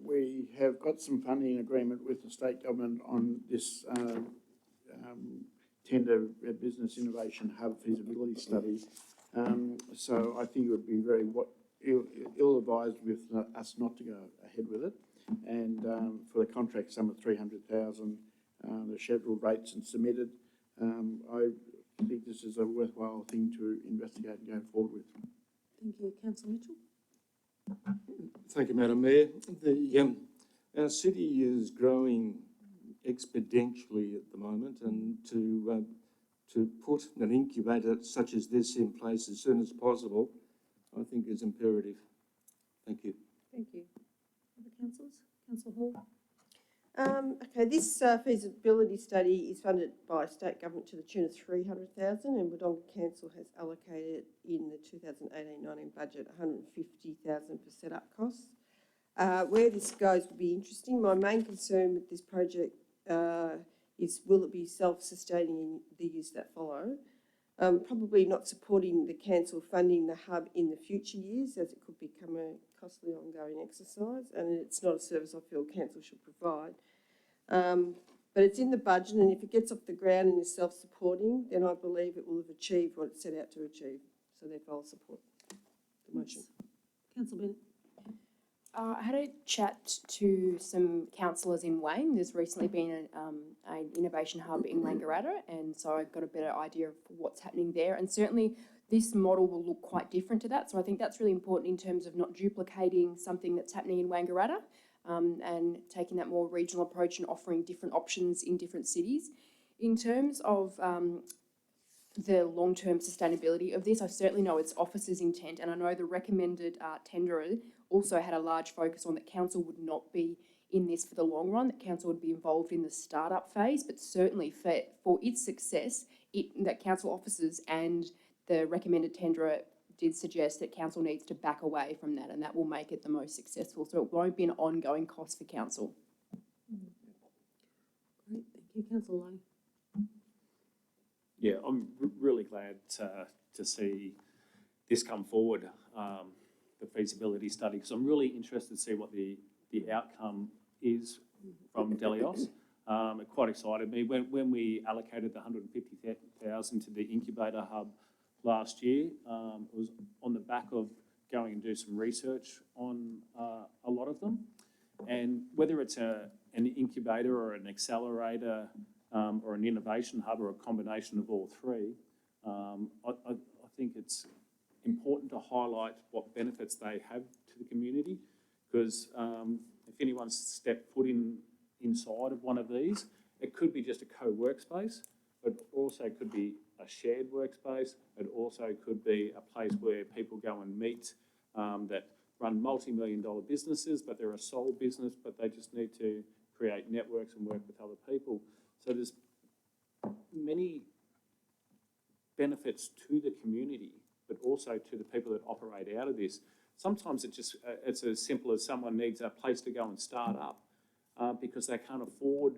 we have got some funding agreement with the state government on this tender Business Innovation Hub feasibility study. So I think it would be very ill-advised with us not to go ahead with it. And for the contract sum of $300,000, the scheduled rates and submitted, I think this is a worthwhile thing to investigate and go forward with. Thank you. Councillor Mitchell. Thank you, Madam Mayor. Our city is growing exponentially at the moment, and to put an incubator such as this in place as soon as possible, I think is imperative. Thank you. Thank you. Other councillors? Councillor Hall. Okay, this feasibility study is funded by state government to the tune of $300,000, and Wodonga Council has allocated in the 2018-19 budget $150,000 for set-up costs. Where this goes will be interesting. My main concern with this project is will it be self-sustaining in the years that follow? Probably not supporting the council funding the hub in the future years, as it could become a costly ongoing exercise, and it's not a service I feel council should provide. But it's in the budget, and if it gets off the ground and is self-supporting, then I believe it will have achieved what it set out to achieve. So therefore I'll support the motion. Councillor Bennett. I had a chat to some councillors in Wayne. There's recently been an innovation hub in Wangaratta, and so I got a better idea of what's happening there. And certainly this model will look quite different to that. So I think that's really important in terms of not duplicating something that's happening in Wangaratta, and taking that more regional approach and offering different options in different cities. In terms of the long-term sustainability of this, I certainly know it's officer's intent, and I know the recommended tenderer also had a large focus on that council would not be in this for the long run, that council would be involved in the startup phase, but certainly for its success, that council officers and the recommended tenderer did suggest that council needs to back away from that, and that will make it the most successful. So it won't be an ongoing cost for council. Great, thank you. Councillor Lowe. Yeah, I'm really glad to see this come forward, the feasibility study, because I'm really interested to see what the outcome is from Delios. It quite excited me. When we allocated the 150,000 to the incubator hub last year, it was on the back of going and do some research on a lot of them. And whether it's an incubator or an accelerator or an innovation hub or a combination of all three, I think it's important to highlight what benefits they have to the community, because if anyone's stepped foot inside of one of these, it could be just a co-workspace, but also could be a shared workspace. It also could be a place where people go and meet that run multi-million-dollar businesses, but they're a sole business, but they just need to create networks and work with other people. So there's many benefits to the community, but also to the people that operate out of this. Sometimes it's as simple as someone needs a place to go and start up because they can't afford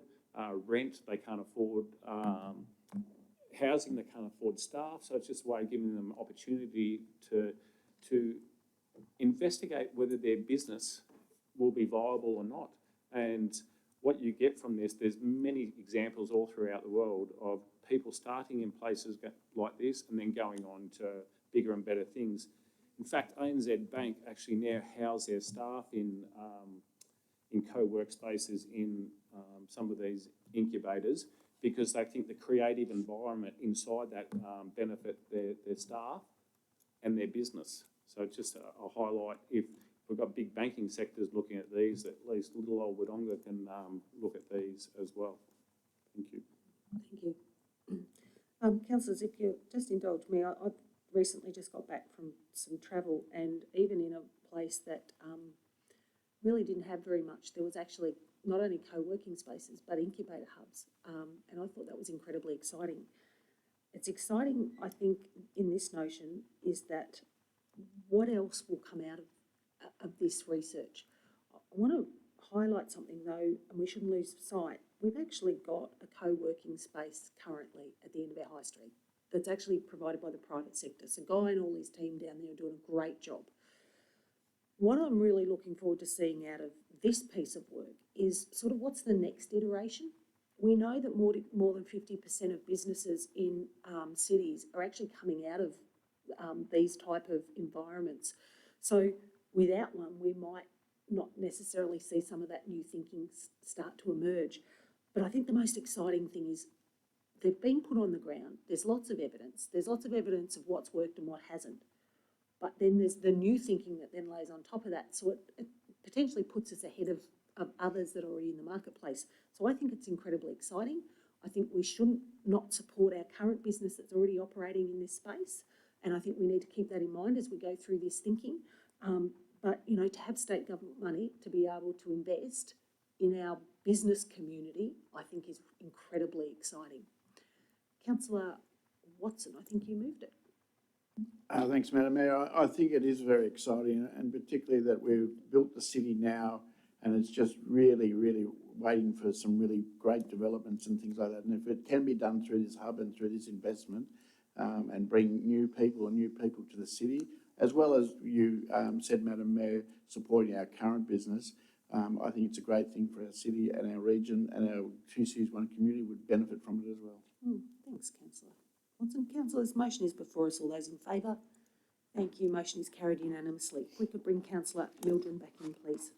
rent, they can't afford housing, they can't afford staff. So it's just a way of giving them opportunity to investigate whether their business will be viable or not. And what you get from this, there's many examples all throughout the world of people starting in places like this and then going on to bigger and better things. In fact, ANZ Bank actually now house their staff in co-workspaces in some of these incubators, because they think the creative environment inside that benefit their staff and their business. So just a highlight, if we've got big banking sectors looking at these, at least little old Wodonga can look at these as well. Thank you. Thank you. Councillors, if you just indulge me, I've recently just got back from some travel, and even in a place that really didn't have very much, there was actually not only co-working spaces, but incubator hubs. And I thought that was incredibly exciting. It's exciting, I think, in this notion is that what else will come out of this research? I want to highlight something though, and we shouldn't lose sight. We've actually got a co-working space currently at the end of our high street that's actually provided by the private sector. So Guy and all his team down there are doing a great job. What I'm really looking forward to seeing out of this piece of work is sort of what's the next iteration. We know that more than 50% of businesses in cities are actually coming out of these type of environments. So without one, we might not necessarily see some of that new thinking start to emerge. But I think the most exciting thing is they've been put on the ground. There's lots of evidence. There's lots of evidence of what's worked and what hasn't. But then there's the new thinking that then lays on top of that. So it potentially puts us ahead of others that are already in the marketplace. So I think it's incredibly exciting. I think we shouldn't not support our current business that's already operating in this space. And I think we need to keep that in mind as we go through this thinking. But, you know, to have state government money to be able to invest in our business community, I think is incredibly exciting. Councillor Watson, I think you moved it. Thanks, Madam Mayor. I think it is very exciting, and particularly that we've built the city now and it's just really, really waiting for some really great developments and things like that. And if it can be done through this hub and through this investment and bring new people to the city, as well as you said, Madam Mayor, supporting our current business, I think it's a great thing for our city and our region, and our two cities, one community would benefit from it as well. Thanks, Councillor Watson. Councillor, this motion is before us. All those in favour? Thank you. Motion is carried unanimously. If we could bring councillor Mildren back in, please.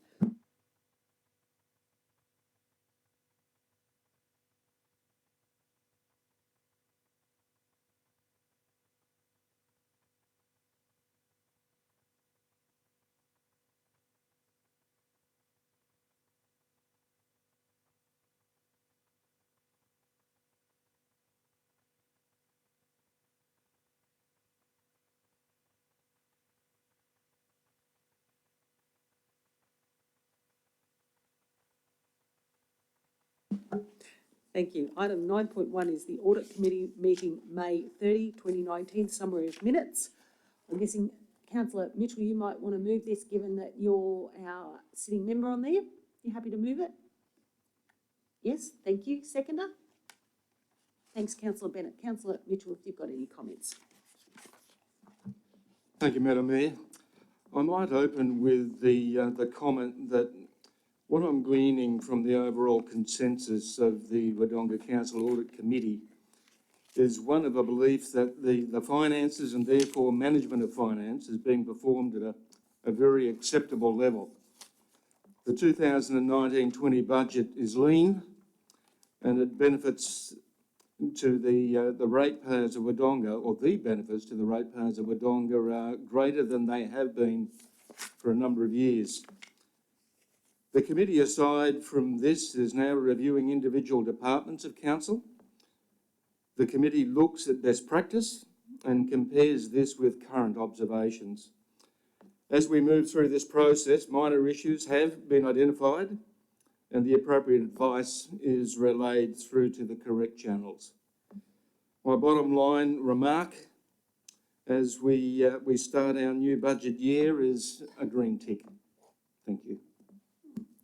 Thank you. Item 9.1 is the Audit Committee meeting May 30, 2019, summary of minutes. I'm guessing, councillor Mitchell, you might want to move this, given that you're our sitting member on there. You happy to move it? Yes, thank you. Seconder? Thanks, councillor Bennett. Councillor Mitchell, if you've got any comments. Thank you, Madam Mayor. I might open with the comment that what I'm gleaning from the overall consensus of the Wodonga Council Audit Committee is one of a belief that the finances and therefore management of finance is being performed at a very acceptable level. The 2019-20 budget is lean and it benefits to the ratepayers of Wodonga, or the benefits to the ratepayers of Wodonga are greater than they have been for a number of years. The committee, aside from this, is now reviewing individual departments of council. The committee looks at best practice and compares this with current observations. As we move through this process, minor issues have been identified and the appropriate advice is relayed through to the correct channels. My bottom line remark as we start our new budget year is a green tick. Thank you.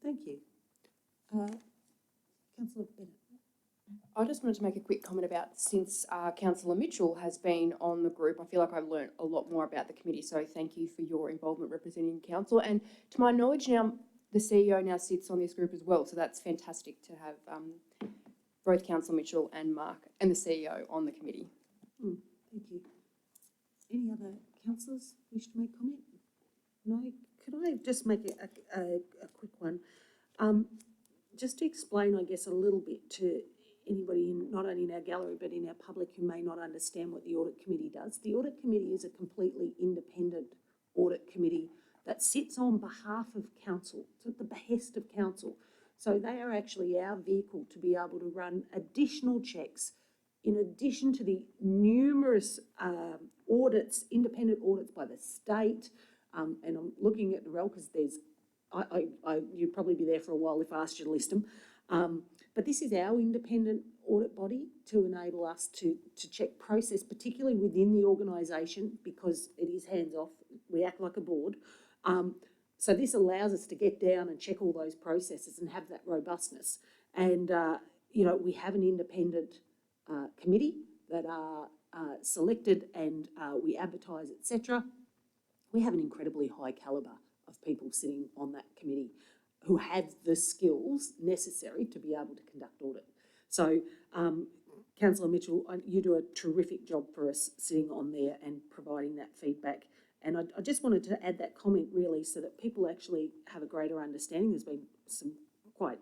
Thank you. Councillor Bennett. I just wanted to make a quick comment about, since Councillor Mitchell has been on the group, I feel like I've learnt a lot more about the committee, so thank you for your involvement representing council. And to my knowledge now, the CEO now sits on this group as well, so that's fantastic to have both Councillor Mitchell and Mark and the CEO on the committee. Thank you. Any other councillors wish to make comment? No? Could I just make a quick one? Just to explain, I guess, a little bit to anybody, not only in our gallery but in our public, who may not understand what the Audit Committee does. The Audit Committee is a completely independent audit committee that sits on behalf of council, so at the behest of council. So they are actually our vehicle to be able to run additional checks in addition to the numerous audits, independent audits by the state. And I'm looking at the rel because there's, you'd probably be there for a while if I asked you to list them. But this is our independent audit body to enable us to check process, particularly within the organisation, because it is hands-off. We act like a board. So this allows us to get down and check all those processes and have that robustness. And, you know, we have an independent committee that are selected and we advertise, etc. We have an incredibly high calibre of people sitting on that committee who have the skills necessary to be able to conduct audit. So, Councillor Mitchell, you do a terrific job for us sitting on there and providing that feedback. And I just wanted to add that comment really so that people actually have a greater understanding. There's been some quite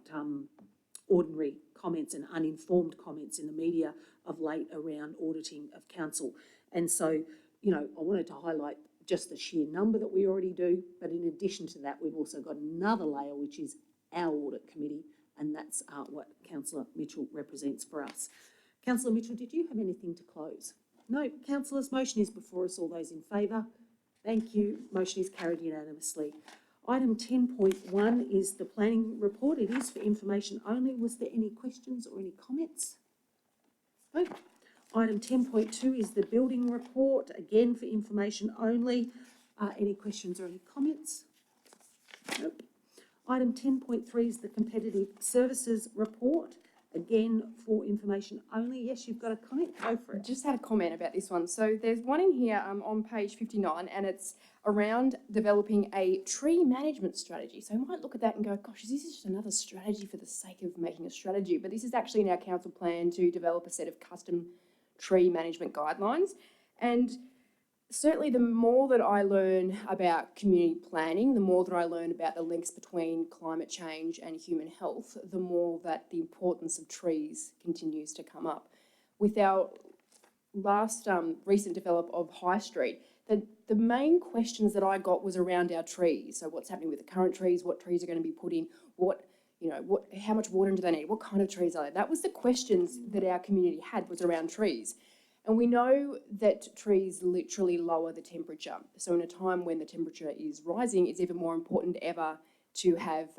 ordinary comments and uninformed comments in the media of late around auditing of council. And so, you know, I wanted to highlight just the sheer number that we already do, but in addition to that, we've also got another layer, which is our audit committee, and that's what Councillor Mitchell represents for us. Councillor Mitchell, did you have anything to close? No. Councillors, motion is before us. All those in favour? Thank you. Motion is carried unanimously. Item 10.1 is the planning report. It is for information only. Was there any questions or any comments? No. Item 10.2 is the building report, again for information only. Any questions or any comments? Nope. Item 10.3 is the competitive services report, again for information only. Yes, you've got a comment, go for it. Just had a comment about this one. So there's one in here on page 59 and it's around developing a tree management strategy. So you might look at that and go, gosh, is this just another strategy for the sake of making a strategy? But this is actually in our council plan to develop a set of custom tree management guidelines. And certainly the more that I learn about community planning, the more that I learn about the links between climate change and human health, the more that the importance of trees continues to come up. With our last recent develop of High Street, the main questions that I got was around our trees. So what's happening with the current trees, what trees are going to be put in, how much water do they need, what kind of trees are they? That was the questions that our community had, was around trees. And we know that trees literally lower the temperature. So in a time when the temperature is rising, it's even more important ever to have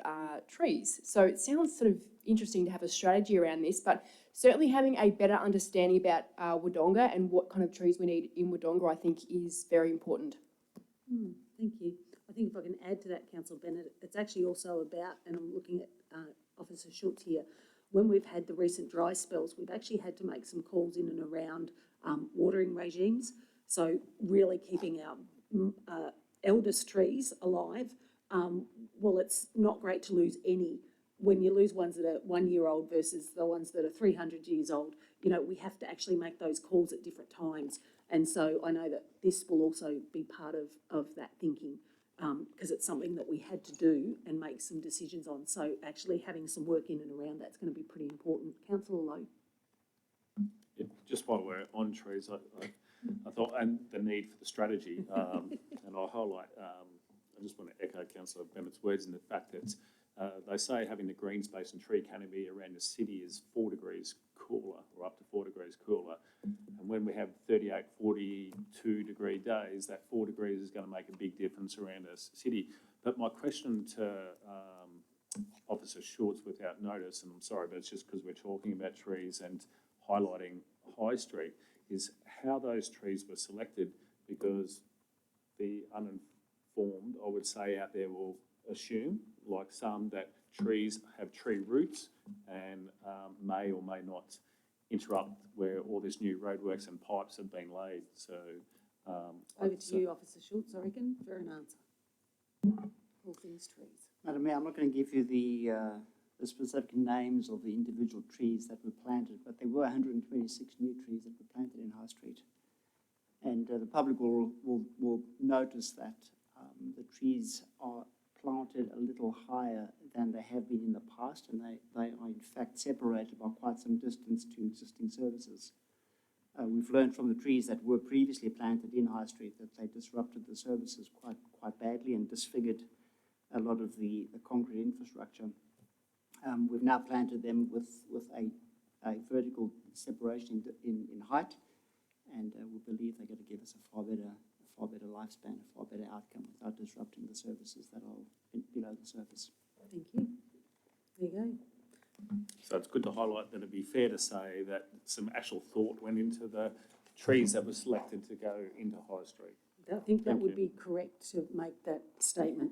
trees. So it sounds sort of interesting to have a strategy around this, but certainly having a better understanding about Wodonga and what kind of trees we need in Wodonga, I think, is very important. Thank you. I think if I can add to that, Councillor Bennett, it's actually also about, and I'm looking at Officer Schultz here, when we've had the recent dry spells, we've actually had to make some calls in and around watering regimes. So really keeping our eldest trees alive. Well, it's not great to lose any. When you lose ones that are 1 year old versus the ones that are 300 years old, we have to actually make those calls at different times. And so I know that this will also be part of that thinking, because it's something that we had to do and make some decisions on. So actually having some work in and around that's going to be pretty important. Councillor Lowe. Yeah, just while we're on trees, I thought, and the need for the strategy, and I'll highlight, I just want to echo Councillor Bennett's words in the fact that they say having the green space and tree canopy around the city is 4 degrees cooler, or up to 4 degrees cooler. And when we have 38, 42 degree days, that 4 degrees is going to make a big difference around a city. But my question to Officer Schultz, without notice, and I'm sorry, but it's just because we're talking about trees and highlighting High Street, is how those trees were selected, because the uninformed, I would say, out there will assume, like some, that trees have tree roots and may or may not interrupt where all this new roadworks and pipes have been laid. So over to you, Officer Schultz, I reckon, for an answer. All things trees. Madam Mayor, I'm not going to give you the specific names of the individual trees that were planted, but there were 126 new trees that were planted in High Street. And the public will notice that the trees are planted a little higher than they have been in the past, and they are in fact separated by quite some distance to existing services. We've learned from the trees that were previously planted in High Street that they disrupted the services quite badly and disfigured a lot of the concrete infrastructure. We've now planted them with a vertical separation in height, and we believe they're going to give us a far better lifespan, a far better outcome without disrupting the services that are below the surface. Thank you. There you go. So it's good to highlight that it'd be fair to say that some actual thought went into the trees that were selected to go into High Street. I think that would be correct to make that statement.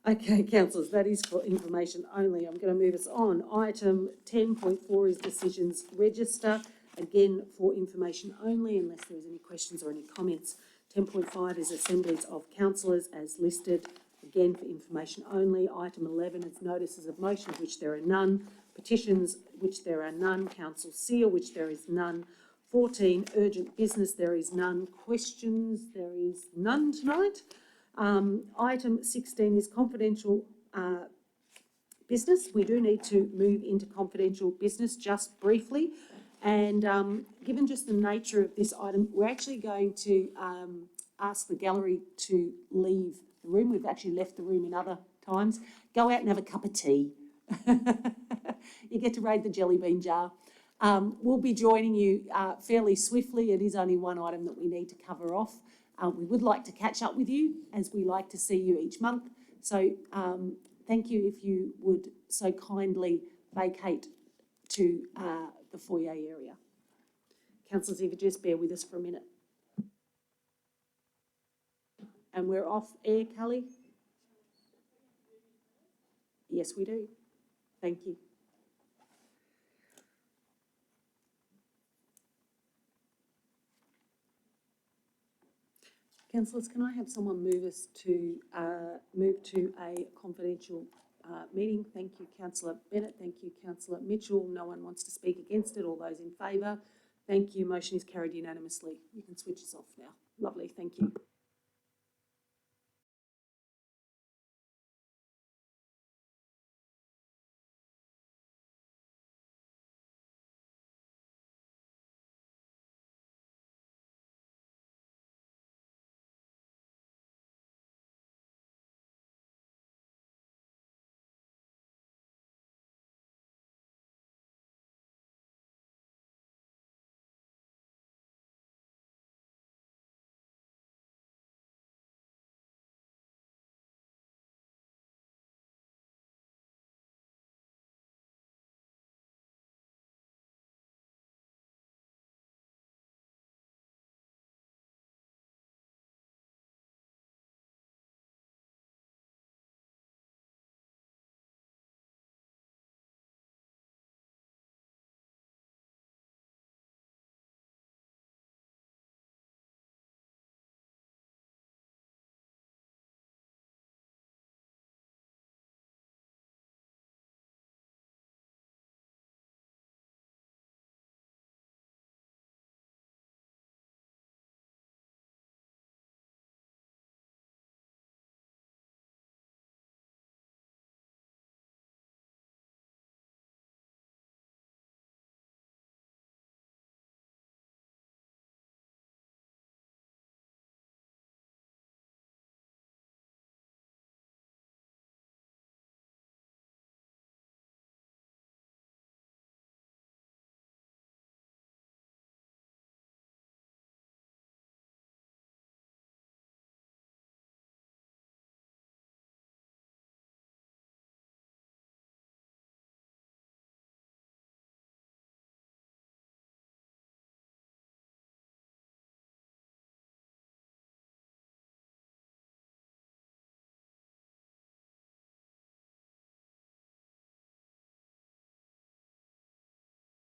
Okay, councillors, that is for information only. I'm going to move us on. Item 10.4 is decisions register. Again, for information only, unless there's any questions or any comments. 10.5 is Assemblies of Councillors as listed. Again, for information only. Item 11 is notices of motion, of which there are none. Petitions, which there are none. Council seal, which there is none. 14, urgent business, there is none. Questions, there is none tonight. Item 16 is confidential business. We do need to move into confidential business just briefly. And given just the nature of this item, we're actually going to ask the gallery to leave the room. We've actually left the room in other times. Go out and have a cup of tea. You get to raid the jelly bean jar. We'll be joining you fairly swiftly. It is only one item that we need to cover off. We would like to catch up with you, as we like to see you each month. So thank you if you would so kindly vacate to the foyer area. Councillors, if you just bear with us for a minute. And we're off air, Cully? Yes, we do. Thank you. Councillors, can I have someone move us to a confidential meeting? Thank you, Councillor Bennett. Thank you, Councillor Mitchell. No one wants to speak against it. All those in favour? Thank you. Motion is carried unanimously. You can switch us off now. Lovely, thank you.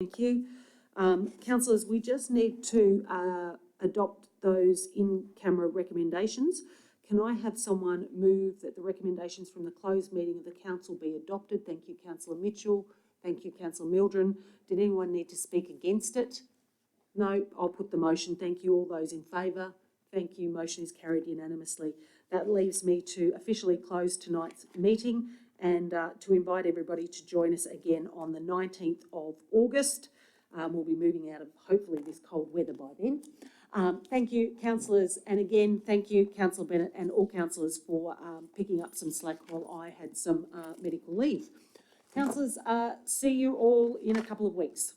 Thank you. Councillors, we just need to adopt those in-camera recommendations. Can I have someone move that the recommendations from the closed meeting of the council be adopted? Thank you, Councillor Mitchell. Thank you, Councillor Mildren. Did anyone need to speak against it? No, I'll put the motion. Thank you. All those in favour? Thank you. Motion is carried unanimously. That leaves me to officially close tonight's meeting and to invite everybody to join us again on the 19th of August. We'll be moving out of hopefully this cold weather by then. Thank you, councillors, and again, thank you, Councillor Bennett and all councillors for picking up some slack while I had some medical leave. Councillors, see you all in a couple of weeks.